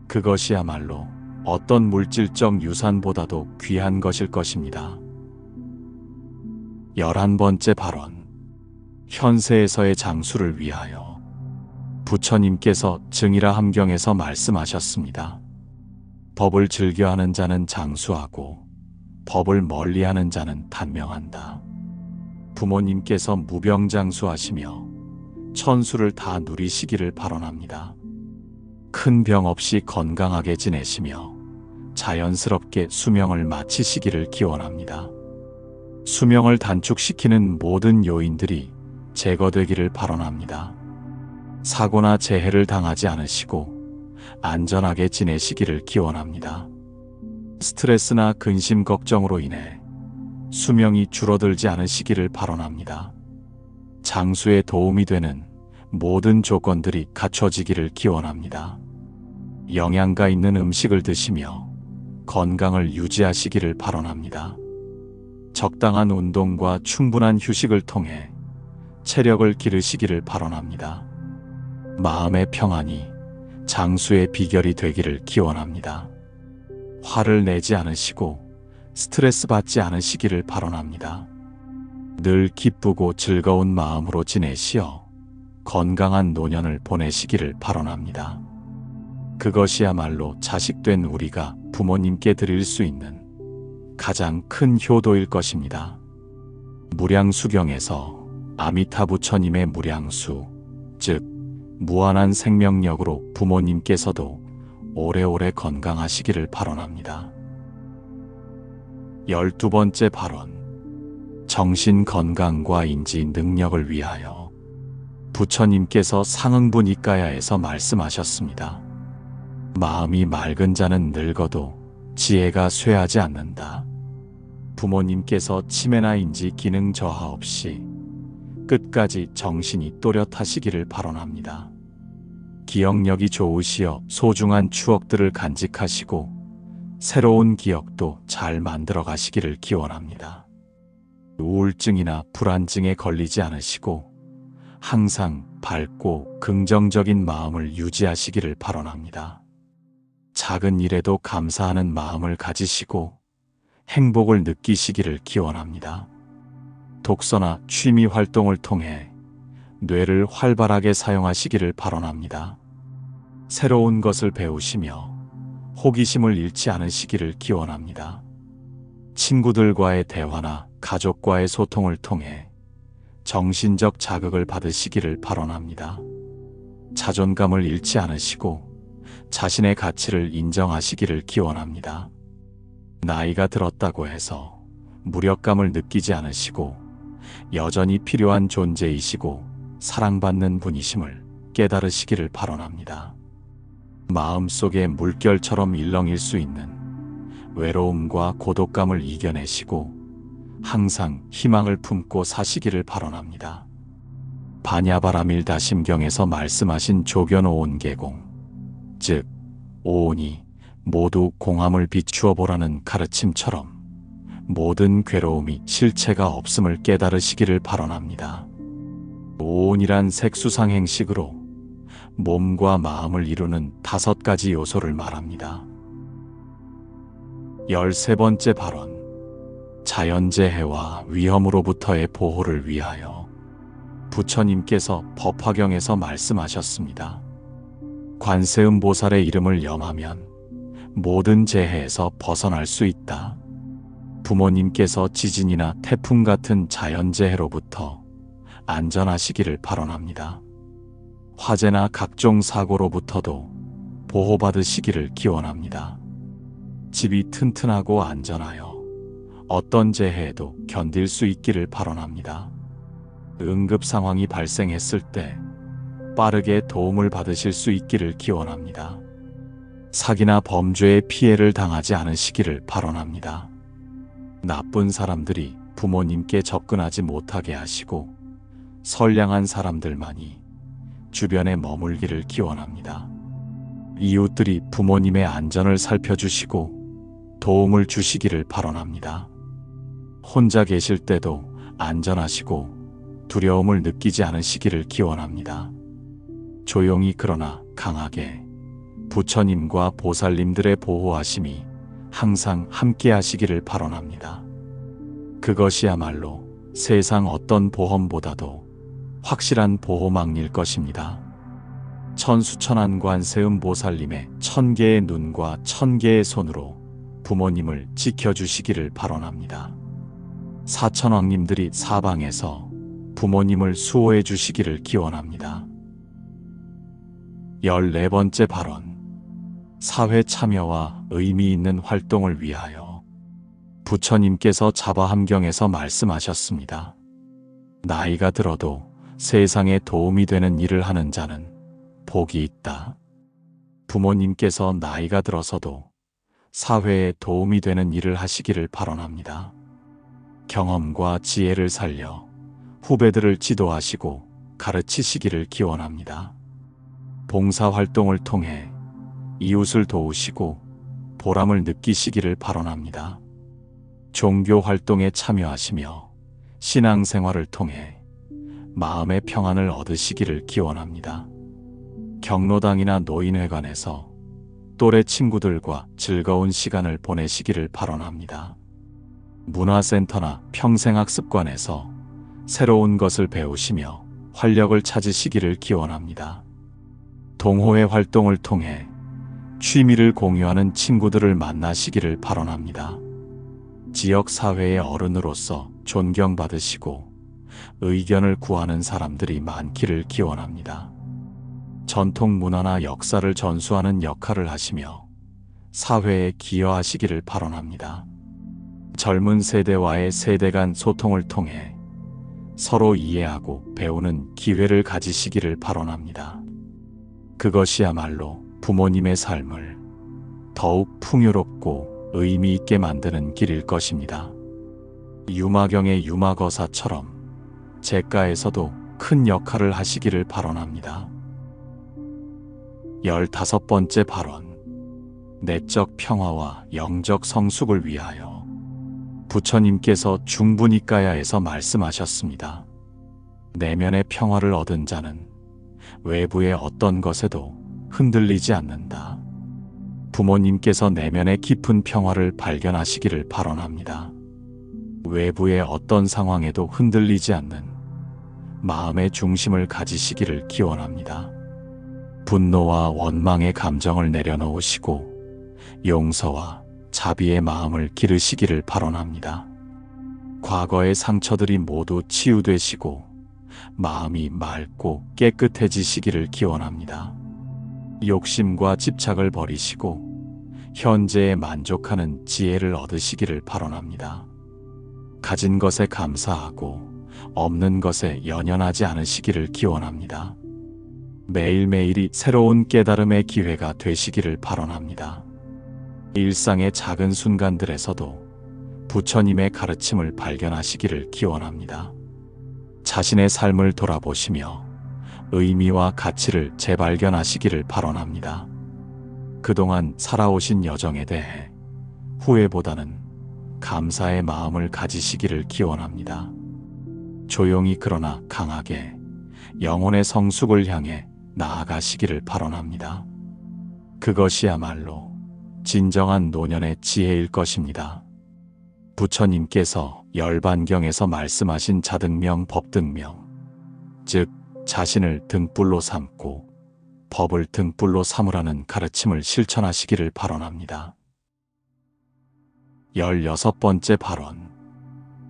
Speaker 1: 그것이야말로 어떤 물질적 유산보다도 귀한 것일 것입니다. 11번째 발언. 현세에서의 장수를 위하여. 부처님께서 증이라함경에서 말씀하셨습니다. 법을 즐겨하는 자는 장수하고 법을 멀리하는 자는 단명한다. 부모님께서 무병장수하시며 천수를 다 누리시기를 발언합니다. 큰 병 없이 건강하게 지내시며 자연스럽게 수명을 마치시기를 기원합니다. 수명을 단축시키는 모든 요인들이 제거되기를 발언합니다. 사고나 재해를 당하지 않으시고 안전하게 지내시기를 기원합니다. 스트레스나 근심 걱정으로 인해 수명이 줄어들지 않으시기를 발언합니다. 장수에 도움이 되는 모든 조건들이 갖춰지기를 기원합니다. 영양가 있는 음식을 드시며 건강을 유지하시기를 발언합니다. 적당한 운동과 충분한 휴식을 통해 체력을 기르시기를 발언합니다. 마음의 평안이 장수의 비결이 되기를 기원합니다. 화를 내지 않으시고 스트레스 받지 않으시기를 발언합니다. 늘 기쁘고 즐거운 마음으로 지내시어 건강한 노년을 보내시기를 발언합니다. 그것이야말로 자식된 우리가 부모님께 드릴 수 있는 가장 큰 효도일 것입니다. 무량수경에서 아미타 부처님의 무량수, 즉 무한한 생명력으로 부모님께서도 오래오래 건강하시기를 발언합니다. 12번째 발언. 정신 건강과 인지 능력을 위하여. 부처님께서 상응부 니까야에서 말씀하셨습니다. 마음이 맑은 자는 늙어도 지혜가 쇠하지 않는다. 부모님께서 치매나 인지 기능 저하 없이 끝까지 정신이 또렷하시기를 발언합니다. 기억력이 좋으시어 소중한 추억들을 간직하시고 새로운 기억도 잘 만들어 가시기를 기원합니다. 우울증이나 불안증에 걸리지 않으시고 항상 밝고 긍정적인 마음을 유지하시기를 발언합니다. 작은 일에도 감사하는 마음을 가지시고 행복을 느끼시기를 기원합니다. 독서나 취미 활동을 통해 뇌를 활발하게 사용하시기를 발언합니다. 새로운 것을 배우시며 호기심을 잃지 않으시기를 기원합니다. 친구들과의 대화나 가족과의 소통을 통해 정신적 자극을 받으시기를 발언합니다. 자존감을 잃지 않으시고 자신의 가치를 인정하시기를 기원합니다. 나이가 들었다고 해서 무력감을 느끼지 않으시고 여전히 필요한 존재이시고 사랑받는 분이심을 깨달으시기를 발언합니다. 마음속에 물결처럼 일렁일 수 있는 외로움과 고독감을 이겨내시고 항상 희망을 품고 사시기를 발언합니다. 바냐바라밀다심경에서 말씀하신 조견오온계공, 즉 오온이 모두 공함을 비추어 보라는 가르침처럼 모든 괴로움이 실체가 없음을 깨달으시기를 발언합니다. 오온이란 색수상행식으로 몸과 마음을 이루는 5가지 요소를 말합니다. 13번째 발언. 자연재해와 위험으로부터의 보호를 위하여 부처님께서 법화경에서 말씀하셨습니다. 관세음보살의 이름을 염하면 모든 재해에서 벗어날 수 있다. 부모님께서 지진이나 태풍 같은 자연재해로부터 안전하시기를 발언합니다. 화재나 각종 사고로부터도 보호받으시기를 기원합니다. 집이 튼튼하고 안전하여 어떤 재해에도 견딜 수 있기를 발언합니다. 응급 상황이 발생했을 때 빠르게 도움을 받으실 수 있기를 기원합니다. 사기나 범죄의 피해를 당하지 않으시기를 발언합니다. 나쁜 사람들이 부모님께 접근하지 못하게 하시고 선량한 사람들만이 주변에 머물기를 기원합니다. 이웃들이 부모님의 안전을 살펴주시고 도움을 주시기를 발언합니다. 혼자 계실 때도 안전하시고 두려움을 느끼지 않으시기를 기원합니다. 조용히 그러나 강하게 부처님과 보살님들의 보호하심이 항상 함께 하시기를 발언합니다. 그것이야말로 세상 어떤 보험보다도 확실한 보호망일 것입니다. 천수천한 관세음 보살님의 1000개의 눈과 1000개의 손으로 부모님을 지켜주시기를 발언합니다. 사천왕님들이 사방에서 부모님을 수호해 주시기를 기원합니다. 14번째 발언. 사회 참여와 의미 있는 활동을 위하여 부처님께서 자바함경에서 말씀하셨습니다. 나이가 들어도 세상에 도움이 되는 일을 하는 자는 복이 있다. 부모님께서 나이가 들어서도 사회에 도움이 되는 일을 하시기를 발언합니다. 경험과 지혜를 살려 후배들을 지도하시고 가르치시기를 기원합니다. 봉사활동을 통해 이웃을 도우시고 보람을 느끼시기를 발언합니다. 종교활동에 참여하시며 신앙생활을 통해 마음의 평안을 얻으시기를 기원합니다. 경로당이나 노인회관에서 또래 친구들과 즐거운 시간을 보내시기를 발언합니다. 문화센터나 평생학습관에서 새로운 것을 배우시며 활력을 찾으시기를 기원합니다. 동호회 활동을 통해 취미를 공유하는 친구들을 만나시기를 발언합니다. 지역사회의 어른으로서 존경받으시고 의견을 구하는 사람들이 많기를 기원합니다. 전통 문화나 역사를 전수하는 역할을 하시며 사회에 기여하시기를 발언합니다. 젊은 세대와의 세대 간 소통을 통해 서로 이해하고 배우는 기회를 가지시기를 발언합니다. 그것이야말로 부모님의 삶을 더욱 풍요롭고 의미 있게 만드는 길일 것입니다. 유마경의 유마거사처럼 제가에서도 큰 역할을 하시기를 발언합니다. 15번째 발언. 내적 평화와 영적 성숙을 위하여 부처님께서 중부니까야에서 말씀하셨습니다. 내면의 평화를 얻은 자는 외부의 어떤 것에도 흔들리지 않는다. 부모님께서 내면의 깊은 평화를 발견하시기를 발언합니다. 외부의 어떤 상황에도 흔들리지 않는 마음의 중심을 가지시기를 기원합니다. 분노와 원망의 감정을 내려놓으시고 용서와 자비의 마음을 기르시기를 발언합니다. 과거의 상처들이 모두 치유되시고 마음이 맑고 깨끗해지시기를 기원합니다. 욕심과 집착을 버리시고 현재에 만족하는 지혜를 얻으시기를 발언합니다. 가진 것에 감사하고 없는 것에 연연하지 않으시기를 기원합니다. 매일매일이 새로운 깨달음의 기회가 되시기를 발언합니다. 일상의 작은 순간들에서도 부처님의 가르침을 발견하시기를 기원합니다. 자신의 삶을 돌아보시며 의미와 가치를 재발견하시기를 발언합니다. 그동안 살아오신 여정에 대해 후회보다는 감사의 마음을 가지시기를 기원합니다. 조용히 그러나 강하게 영혼의 성숙을 향해 나아가시기를 발언합니다. 그것이야말로 진정한 노년의 지혜일 것입니다. 부처님께서 열반경에서 말씀하신 자등명 법등명, 즉 자신을 등불로 삼고 법을 등불로 삼으라는 가르침을 실천하시기를 발언합니다. 16번째 발언.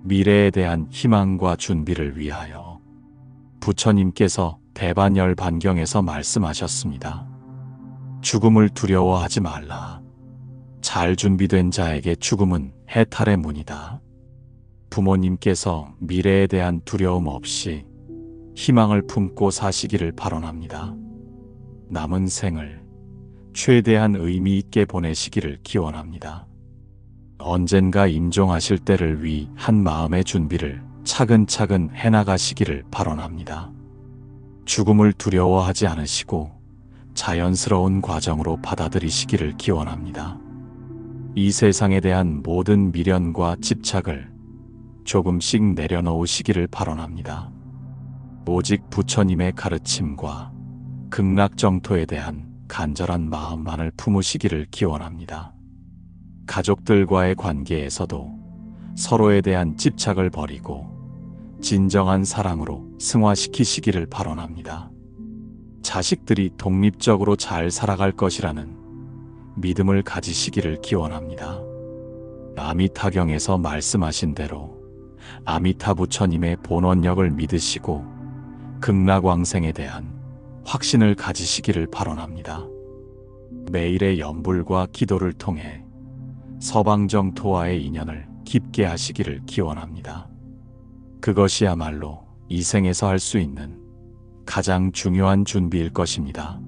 Speaker 1: 미래에 대한 희망과 준비를 위하여 부처님께서 대반열반경에서 말씀하셨습니다. 죽음을 두려워하지 말라. 잘 준비된 자에게 죽음은 해탈의 문이다. 부모님께서 미래에 대한 두려움 없이 희망을 품고 사시기를 발언합니다. 남은 생을 최대한 의미 있게 보내시기를 기원합니다. 언젠가 임종하실 때를 위한 마음의 준비를 차근차근 해나가시기를 발언합니다. 죽음을 두려워하지 않으시고 자연스러운 과정으로 받아들이시기를 기원합니다. 이 세상에 대한 모든 미련과 집착을 조금씩 내려놓으시기를 발언합니다. 오직 부처님의 가르침과 극락정토에 대한 간절한 마음만을 품으시기를 기원합니다. 가족들과의 관계에서도 서로에 대한 집착을 버리고 진정한 사랑으로 승화시키시기를 발언합니다. 자식들이 독립적으로 잘 살아갈 것이라는 믿음을 가지시기를 기원합니다. 아미타경에서 말씀하신 대로 아미타 부처님의 본원력을 믿으시고 극락왕생에 대한 확신을 가지시기를 발언합니다. 매일의 염불과 기도를 통해 서방정토와의 인연을 깊게 하시기를 기원합니다. 그것이야말로 이 생에서 할 수 있는 가장 중요한 준비일 것입니다.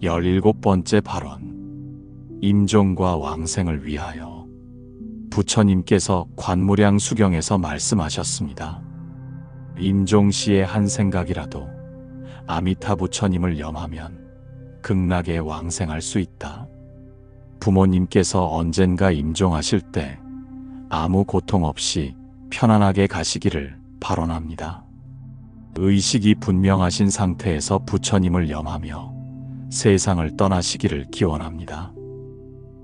Speaker 1: 17번째 발언. 임종과 왕생을 위하여 부처님께서 관무량 수경에서 말씀하셨습니다. 임종 시의 한 생각이라도 아미타 부처님을 염하면 극락에 왕생할 수 있다. 부모님께서 언젠가 임종하실 때 아무 고통 없이 편안하게 가시기를 발언합니다. 의식이 분명하신 상태에서 부처님을 염하며 세상을 떠나시기를 기원합니다.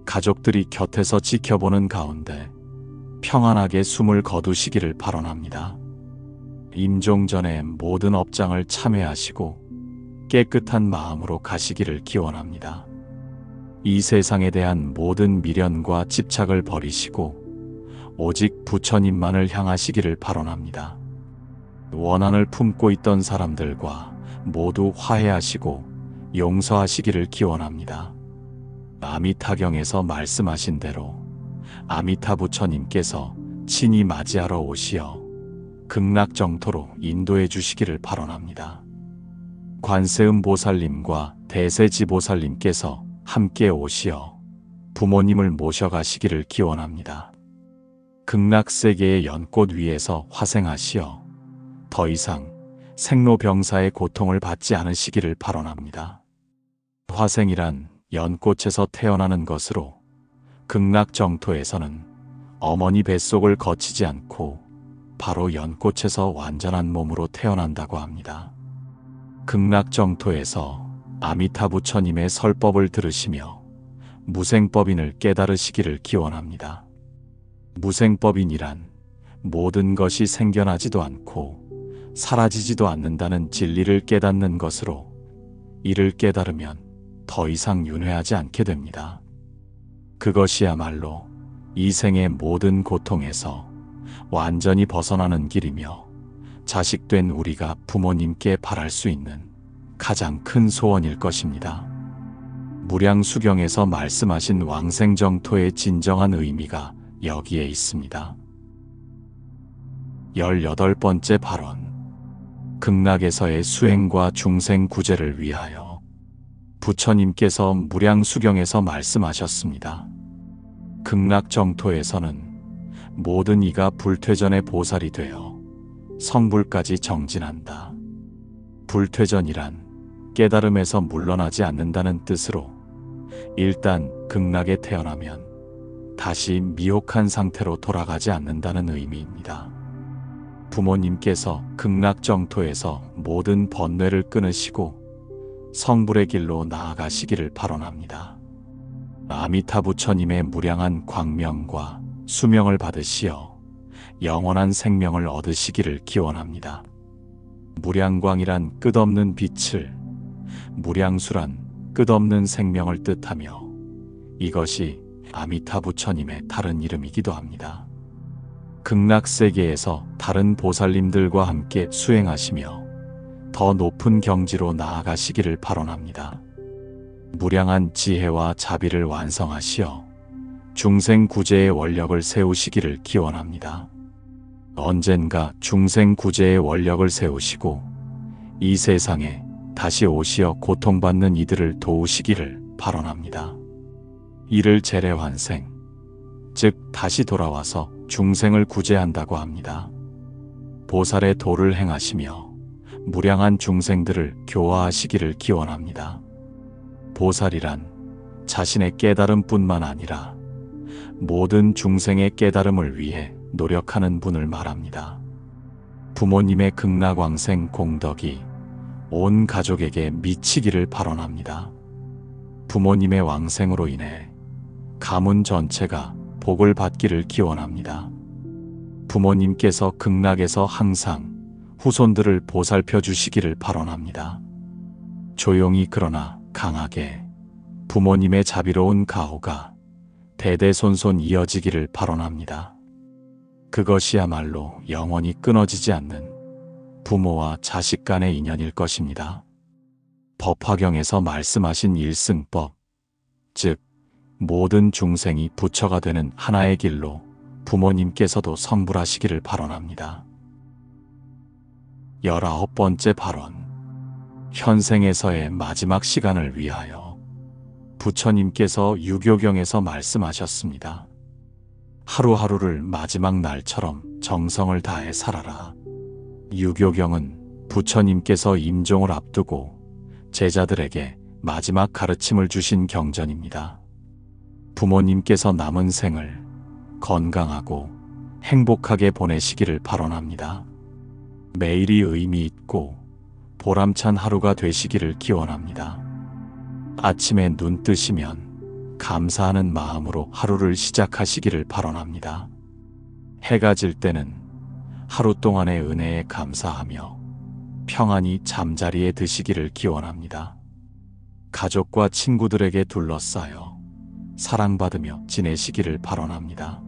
Speaker 1: 가족들이 곁에서 지켜보는 가운데 평안하게 숨을 거두시기를 발언합니다. 임종 전에 모든 업장을 참회하시고 깨끗한 마음으로 가시기를 기원합니다. 이 세상에 대한 모든 미련과 집착을 버리시고 오직 부처님만을 향하시기를 발언합니다. 원한을 품고 있던 사람들과 모두 화해하시고 용서하시기를 기원합니다. 아미타경에서 말씀하신 대로 아미타 부처님께서 친히 맞이하러 오시어 극락정토로 인도해 주시기를 발언합니다. 관세음 보살님과 대세지보살님께서 함께 오시어 부모님을 모셔가시기를 기원합니다. 극락세계의 연꽃 위에서 화생하시어 더 이상 생로병사의 고통을 받지 않으시기를 발언합니다. 화생이란 연꽃에서 태어나는 것으로 극락정토에서는 어머니 뱃속을 거치지 않고 바로 연꽃에서 완전한 몸으로 태어난다고 합니다. 극락정토에서 아미타 부처님의 설법을 들으시며 무생법인을 깨달으시기를 기원합니다. 무생법인이란 모든 것이 생겨나지도 않고 사라지지도 않는다는 진리를 깨닫는 것으로 이를 깨달으면 더 이상 윤회하지 않게 됩니다. 그것이야말로 이 생의 모든 고통에서 완전히 벗어나는 길이며 자식된 우리가 부모님께 바랄 수 있는 가장 큰 소원일 것입니다. 무량수경에서 말씀하신 왕생정토의 진정한 의미가 여기에 있습니다. 18번째 발언. 극락에서의 수행과 중생 구제를 위하여 부처님께서 무량수경에서 말씀하셨습니다. 극락정토에서는 모든 이가 불퇴전의 보살이 되어 성불까지 정진한다. 불퇴전이란 깨달음에서 물러나지 않는다는 뜻으로 일단 극락에 태어나면 다시 미혹한 상태로 돌아가지 않는다는 의미입니다. 부모님께서 극락정토에서 모든 번뇌를 끊으시고 성불의 길로 나아가시기를 발언합니다. 아미타 부처님의 무량한 광명과 수명을 받으시어 영원한 생명을 얻으시기를 기원합니다. 무량광이란 끝없는 빛을, 무량수란 끝없는 생명을 뜻하며 이것이 아미타 부처님의 다른 이름이기도 합니다. 극락세계에서 다른 보살님들과 함께 수행하시며 더 높은 경지로 나아가시기를 발언합니다. 무량한 지혜와 자비를 완성하시어 중생 구제의 원력을 세우시기를 기원합니다. 언젠가 중생 구제의 원력을 세우시고 이 세상에 다시 오시어 고통받는 이들을 도우시기를 발언합니다. 이를 재래환생, 즉 다시 돌아와서 중생을 구제한다고 합니다. 보살의 도를 행하시며 무량한 중생들을 교화하시기를 기원합니다. 보살이란 자신의 깨달음뿐만 아니라 모든 중생의 깨달음을 위해 노력하는 분을 말합니다. 부모님의 극락왕생 공덕이 온 가족에게 미치기를 발언합니다. 부모님의 왕생으로 인해 가문 전체가 복을 받기를 기원합니다. 부모님께서 극락에서 항상 후손들을 보살펴 주시기를 발언합니다. 조용히 그러나 강하게 부모님의 자비로운 가호가 대대손손 이어지기를 발언합니다. 그것이야말로 영원히 끊어지지 않는 부모와 자식 간의 인연일 것입니다. 법화경에서 말씀하신 일승법, 즉 모든 중생이 부처가 되는 하나의 길로 부모님께서도 성불하시기를 발언합니다. 19번째 발언. 현생에서의 마지막 시간을 위하여 부처님께서 유교경에서 말씀하셨습니다. 하루하루를 마지막 날처럼 정성을 다해 살아라. 유교경은 부처님께서 임종을 앞두고 제자들에게 마지막 가르침을 주신 경전입니다. 부모님께서 남은 생을 건강하고 행복하게 보내시기를 발언합니다. 매일이 의미 있고 보람찬 하루가 되시기를 기원합니다. 아침에 눈 뜨시면 감사하는 마음으로 하루를 시작하시기를 발언합니다. 해가 질 때는 하루 동안의 은혜에 감사하며 평안히 잠자리에 드시기를 기원합니다. 가족과 친구들에게 둘러싸여 사랑받으며 지내시기를 발언합니다.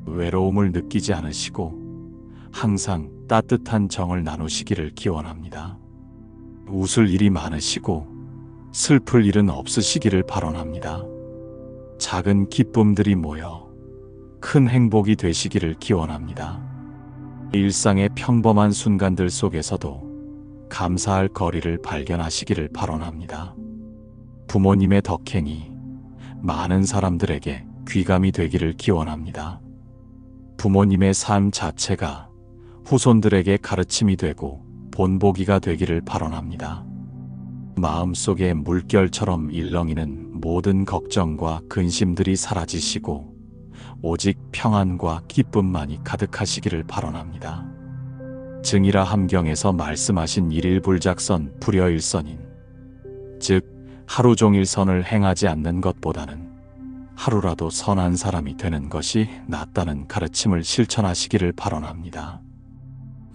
Speaker 1: 외로움을 느끼지 않으시고 항상 따뜻한 정을 나누시기를 기원합니다. 웃을 일이 많으시고 슬플 일은 없으시기를 발언합니다. 작은 기쁨들이 모여 큰 행복이 되시기를 기원합니다. 일상의 평범한 순간들 속에서도 감사할 거리를 발견하시기를 발언합니다. 부모님의 덕행이 많은 사람들에게 귀감이 되기를 기원합니다. 부모님의 삶 자체가 후손들에게 가르침이 되고 본보기가 되기를 발언합니다. 마음속에 물결처럼 일렁이는 모든 걱정과 근심들이 사라지시고 오직 평안과 기쁨만이 가득하시기를 발언합니다. 증이라 함경에서 말씀하신 일일불작선 불여일선인, 즉 하루 종일 선을 행하지 않는 것보다는 하루라도 선한 사람이 되는 것이 낫다는 가르침을 실천하시기를 발언합니다.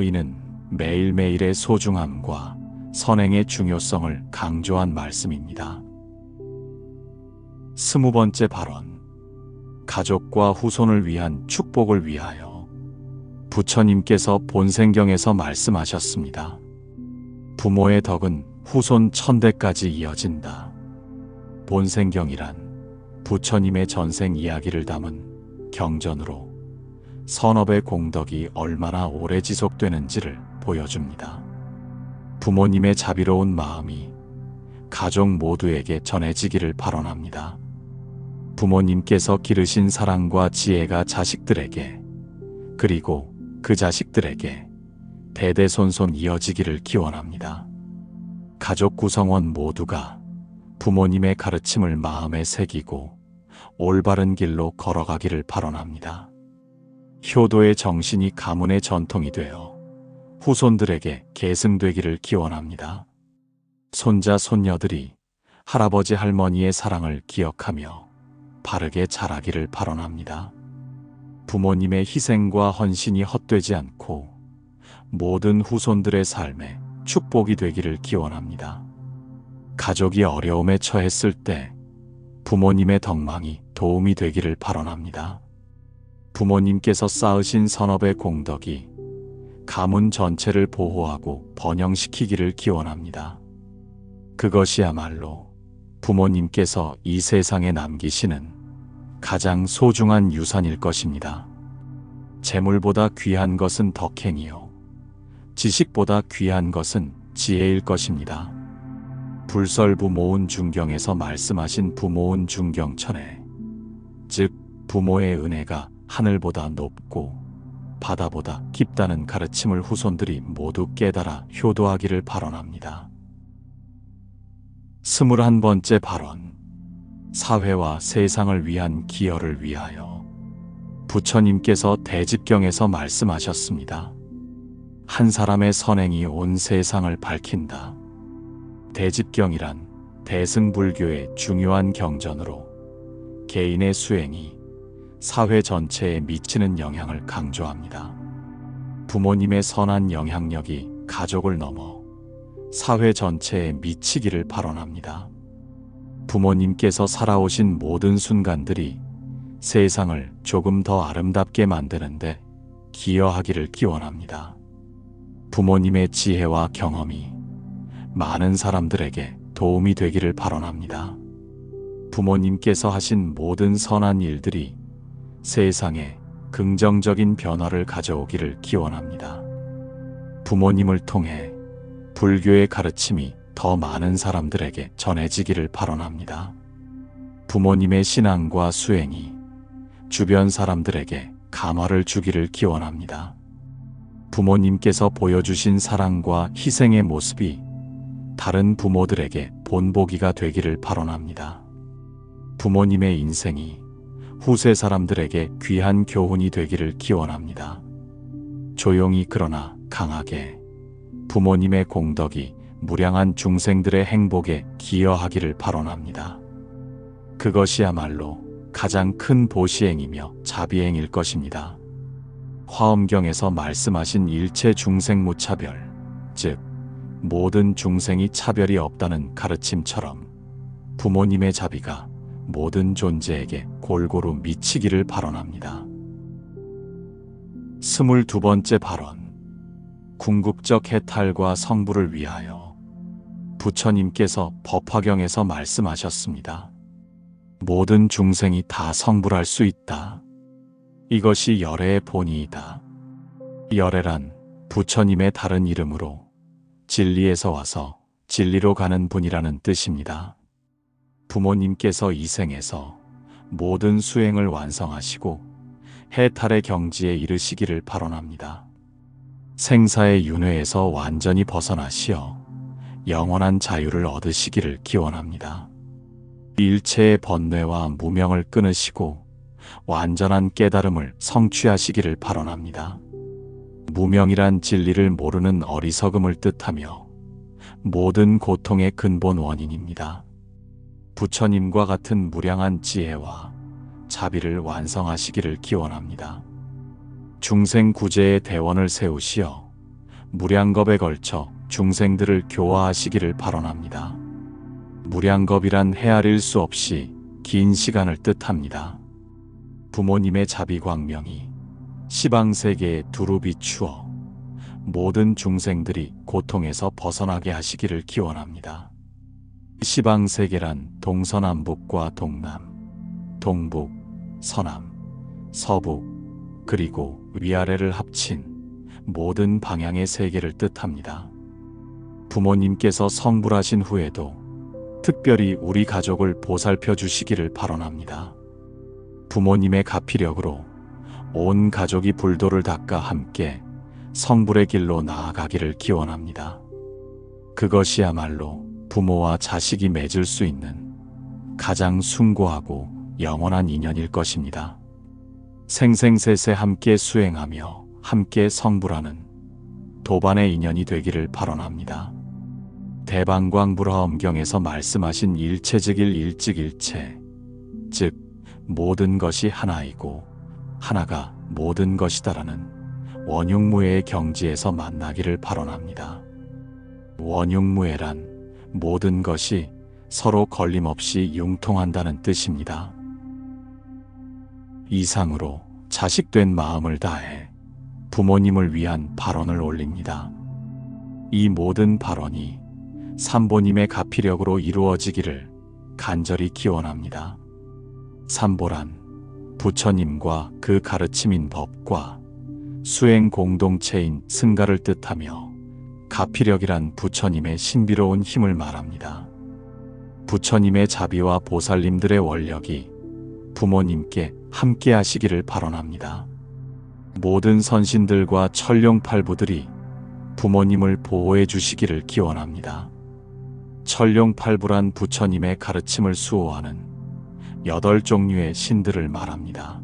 Speaker 1: 이는 매일매일의 소중함과 선행의 중요성을 강조한 말씀입니다. 20번째 발언. 가족과 후손을 위한 축복을 위하여. 부처님께서 본생경에서 말씀하셨습니다. 부모의 덕은 후손 1000대까지 이어진다. 본생경이란 부처님의 전생 이야기를 담은 경전으로 선업의 공덕이 얼마나 오래 지속되는지를 보여줍니다. 부모님의 자비로운 마음이 가족 모두에게 전해지기를 발언합니다. 부모님께서 기르신 사랑과 지혜가 자식들에게, 그리고 그 자식들에게 대대손손 이어지기를 기원합니다. 가족 구성원 모두가 부모님의 가르침을 마음에 새기고 올바른 길로 걸어가기를 발언합니다. 효도의 정신이 가문의 전통이 되어 후손들에게 계승되기를 기원합니다. 손자, 손녀들이 할아버지, 할머니의 사랑을 기억하며 바르게 자라기를 발언합니다. 부모님의 희생과 헌신이 헛되지 않고 모든 후손들의 삶에 축복이 되기를 기원합니다. 가족이 어려움에 처했을 때 부모님의 덕망이 도움이 되기를 발언합니다. 부모님께서 쌓으신 선업의 공덕이 가문 전체를 보호하고 번영시키기를 기원합니다. 그것이야말로 부모님께서 이 세상에 남기시는 가장 소중한 유산일 것입니다. 재물보다 귀한 것은 덕행이요, 지식보다 귀한 것은 지혜일 것입니다. 불설부모운 중경에서 말씀하신 부모운 중경천에, 즉 부모의 은혜가 하늘보다 높고 바다보다 깊다는 가르침을 후손들이 모두 깨달아 효도하기를 발언합니다. 21번째 발언. 사회와 세상을 위한 기여를 위하여. 부처님께서 대집경에서 말씀하셨습니다. 한 사람의 선행이 온 세상을 밝힌다. 대집경이란 대승불교의 중요한 경전으로 개인의 수행이 사회 전체에 미치는 영향을 강조합니다. 부모님의 선한 영향력이 가족을 넘어 사회 전체에 미치기를 발언합니다. 부모님께서 살아오신 모든 순간들이 세상을 조금 더 아름답게 만드는데 기여하기를 기원합니다. 부모님의 지혜와 경험이 많은 사람들에게 도움이 되기를 발언합니다. 부모님께서 하신 모든 선한 일들이 세상에 긍정적인 변화를 가져오기를 기원합니다. 부모님을 통해 불교의 가르침이 더 많은 사람들에게 전해지기를 발언합니다. 부모님의 신앙과 수행이 주변 사람들에게 감화를 주기를 기원합니다. 부모님께서 보여주신 사랑과 희생의 모습이 다른 부모들에게 본보기가 되기를 발언합니다. 부모님의 인생이 후세 사람들에게 귀한 교훈이 되기를 기원합니다. 조용히 그러나 강하게 부모님의 공덕이 무량한 중생들의 행복에 기여하기를 발언합니다. 그것이야말로 가장 큰 보시행이며 자비행일 것입니다. 화엄경에서 말씀하신 일체 중생 무차별, 즉 모든 중생이 차별이 없다는 가르침처럼 부모님의 자비가 모든 존재에게 골고루 미치기를 발언합니다. 22번째 발언. 궁극적 해탈과 성불을 위하여. 부처님께서 법화경에서 말씀하셨습니다. 모든 중생이 다 성불할 수 있다. 이것이 열애의 본의이다. 열애란 부처님의 다른 이름으로 진리에서 와서 진리로 가는 분이라는 뜻입니다. 부모님께서 이 생에서 모든 수행을 완성하시고 해탈의 경지에 이르시기를 발언합니다. 생사의 윤회에서 완전히 벗어나시어 영원한 자유를 얻으시기를 기원합니다. 일체의 번뇌와 무명을 끊으시고 완전한 깨달음을 성취하시기를 발언합니다. 무명이란 진리를 모르는 어리석음을 뜻하며 모든 고통의 근본 원인입니다. 부처님과 같은 무량한 지혜와 자비를 완성하시기를 기원합니다. 중생 구제의 대원을 세우시어 무량겁에 걸쳐 중생들을 교화하시기를 발언합니다. 무량겁이란 헤아릴 수 없이 긴 시간을 뜻합니다. 부모님의 자비광명이 시방세계에 두루 비추어 모든 중생들이 고통에서 벗어나게 하시기를 기원합니다. 시방세계란 동서남북과 동남, 동북, 서남, 서북, 그리고 위아래를 합친 모든 방향의 세계를 뜻합니다. 부모님께서 성불하신 후에도 특별히 우리 가족을 보살펴 주시기를 발언합니다. 부모님의 가피력으로 온 가족이 불도를 닦아 함께 성불의 길로 나아가기를 기원합니다. 그것이야말로 부모와 자식이 맺을 수 있는 가장 숭고하고 영원한 인연일 것입니다. 생생세세 함께 수행하며 함께 성불하는 도반의 인연이 되기를 발언합니다. 대방광불화엄경에서 말씀하신 일체즉일 일즉일체, 즉 모든 것이 하나이고 하나가 모든 것이다라는 원흉무애의 경지에서 만나기를 발언합니다. 원흉무애란 모든 것이 서로 걸림없이 융통한다는 뜻입니다. 이상으로 자식된 마음을 다해 부모님을 위한 발언을 올립니다. 이 모든 발언이 삼보님의 가피력으로 이루어지기를 간절히 기원합니다. 삼보란 부처님과 그 가르침인 법과 수행 공동체인 승가를 뜻하며 가피력이란 부처님의 신비로운 힘을 말합니다. 부처님의 자비와 보살님들의 원력이 부모님께 함께 하시기를 발언합니다. 모든 선신들과 천룡팔부들이 부모님을 보호해 주시기를 기원합니다. 천룡팔부란 부처님의 가르침을 수호하는 8종류의 신들을 말합니다.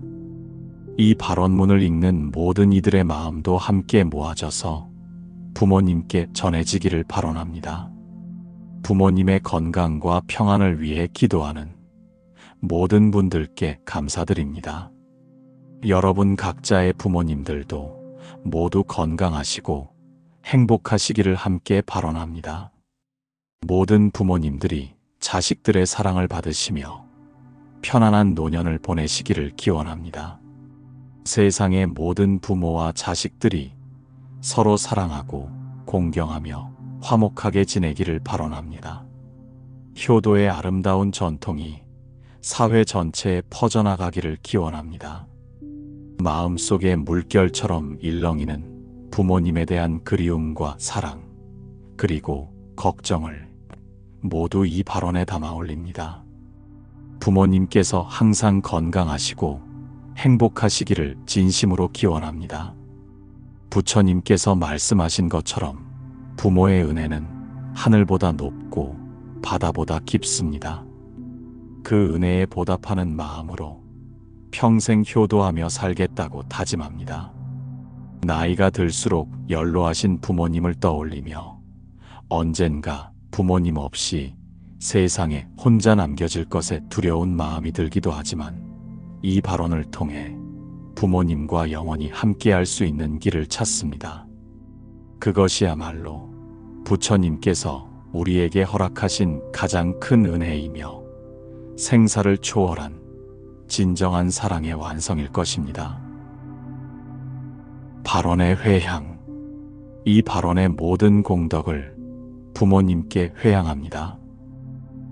Speaker 1: 이 발언문을 읽는 모든 이들의 마음도 함께 모아져서 부모님께 전해지기를 발언합니다. 부모님의 건강과 평안을 위해 기도하는 모든 분들께 감사드립니다. 여러분 각자의 부모님들도 모두 건강하시고 행복하시기를 함께 발언합니다. 모든 부모님들이 자식들의 사랑을 받으시며 편안한 노년을 보내시기를 기원합니다. 세상의 모든 부모와 자식들이 서로 사랑하고 공경하며 화목하게 지내기를 발언합니다. 효도의 아름다운 전통이 사회 전체에 퍼져나가기를 기원합니다. 마음속의 물결처럼 일렁이는 부모님에 대한 그리움과 사랑, 그리고 걱정을 모두 이 발언에 담아 올립니다. 부모님께서 항상 건강하시고 행복하시기를 진심으로 기원합니다. 부처님께서 말씀하신 것처럼 부모의 은혜는 하늘보다 높고 바다보다 깊습니다. 그 은혜에 보답하는 마음으로 평생 효도하며 살겠다고 다짐합니다. 나이가 들수록 연로하신 부모님을 떠올리며 언젠가 부모님 없이 세상에 혼자 남겨질 것에 두려운 마음이 들기도 하지만 이 발언을 통해 부모님과 영원히 함께할 수 있는 길을 찾습니다. 그것이야말로 부처님께서 우리에게 허락하신 가장 큰 은혜이며 생사를 초월한 진정한 사랑의 완성일 것입니다. 발언의 회향. 이 발언의 모든 공덕을 부모님께 회향합니다.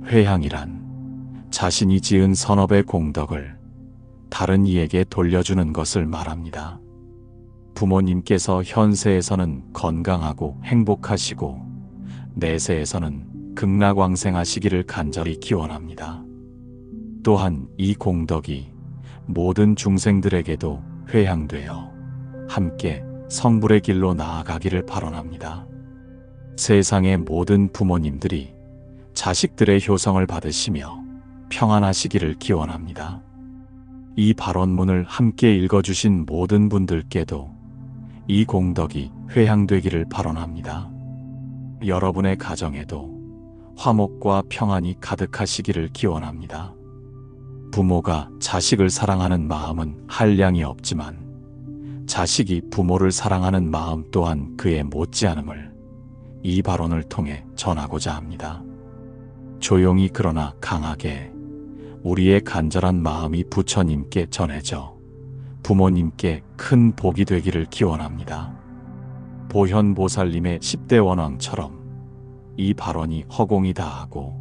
Speaker 1: 회향이란 자신이 지은 선업의 공덕을 다른 이에게 돌려주는 것을 말합니다. 부모님께서 현세에서는 건강하고 행복하시고 내세에서는 극락왕생하시기를 간절히 기원합니다. 또한 이 공덕이 모든 중생들에게도 회향되어 함께 성불의 길로 나아가기를 발언합니다. 세상의 모든 부모님들이 자식들의 효성을 받으시며 평안하시기를 기원합니다. 이 발언문을 함께 읽어주신 모든 분들께도 이 공덕이 회향되기를 발언합니다. 여러분의 가정에도 화목과 평안이 가득하시기를 기원합니다. 부모가 자식을 사랑하는 마음은 한량이 없지만 자식이 부모를 사랑하는 마음 또한 그에 못지않음을 이 발언을 통해 전하고자 합니다. 조용히 그러나 강하게 우리의 간절한 마음이 부처님께 전해져 부모님께 큰 복이 되기를 기원합니다. 보현보살님의 10대 원왕처럼 이 발언이 허공이 다하고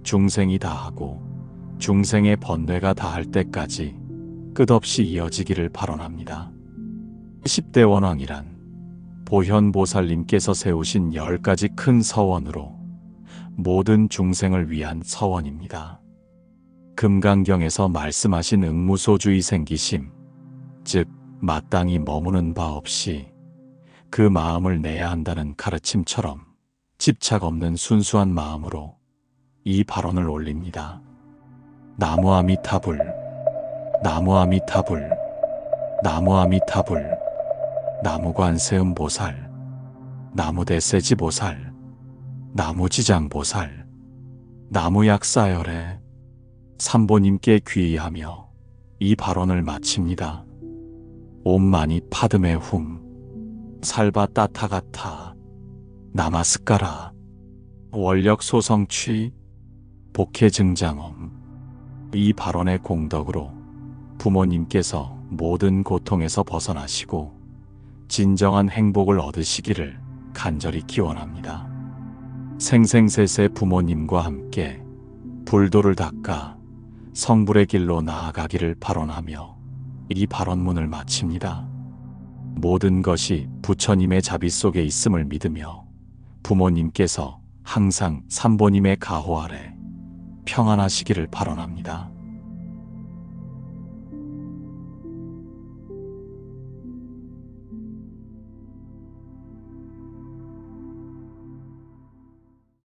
Speaker 1: 중생이 다하고 중생의 번뇌가 다할 때까지 끝없이 이어지기를 발언합니다. 10대 원왕이란 보현보살님께서 세우신 10가지 큰 서원으로 모든 중생을 위한 서원입니다. 금강경에서 말씀하신 응무소주의 생기심, 즉 마땅히 머무는 바 없이 그 마음을 내야 한다는 가르침처럼 집착 없는 순수한 마음으로 이 발언을 올립니다. 나무아미타불, 나무아미타불, 나무아미타불, 나무관세음보살, 나무대세지보살, 나무지장보살, 나무약사열애 삼보님께 귀의하며 이 발언을 마칩니다. 옴마니 파드메 훔, 살바 따타가타, 나마스까라, 원력 소성취, 복해 증장엄. 이 발언의 공덕으로 부모님께서 모든 고통에서 벗어나시고 진정한 행복을 얻으시기를 간절히 기원합니다. 생생세세 부모님과 함께 불도를 닦아 성불의 길로 나아가기를 발언하며 이 발언문을 마칩니다. 모든 것이 부처님의 자비 속에 있음을 믿으며 부모님께서 항상 삼보님의 가호 아래 평안하시기를 발언합니다.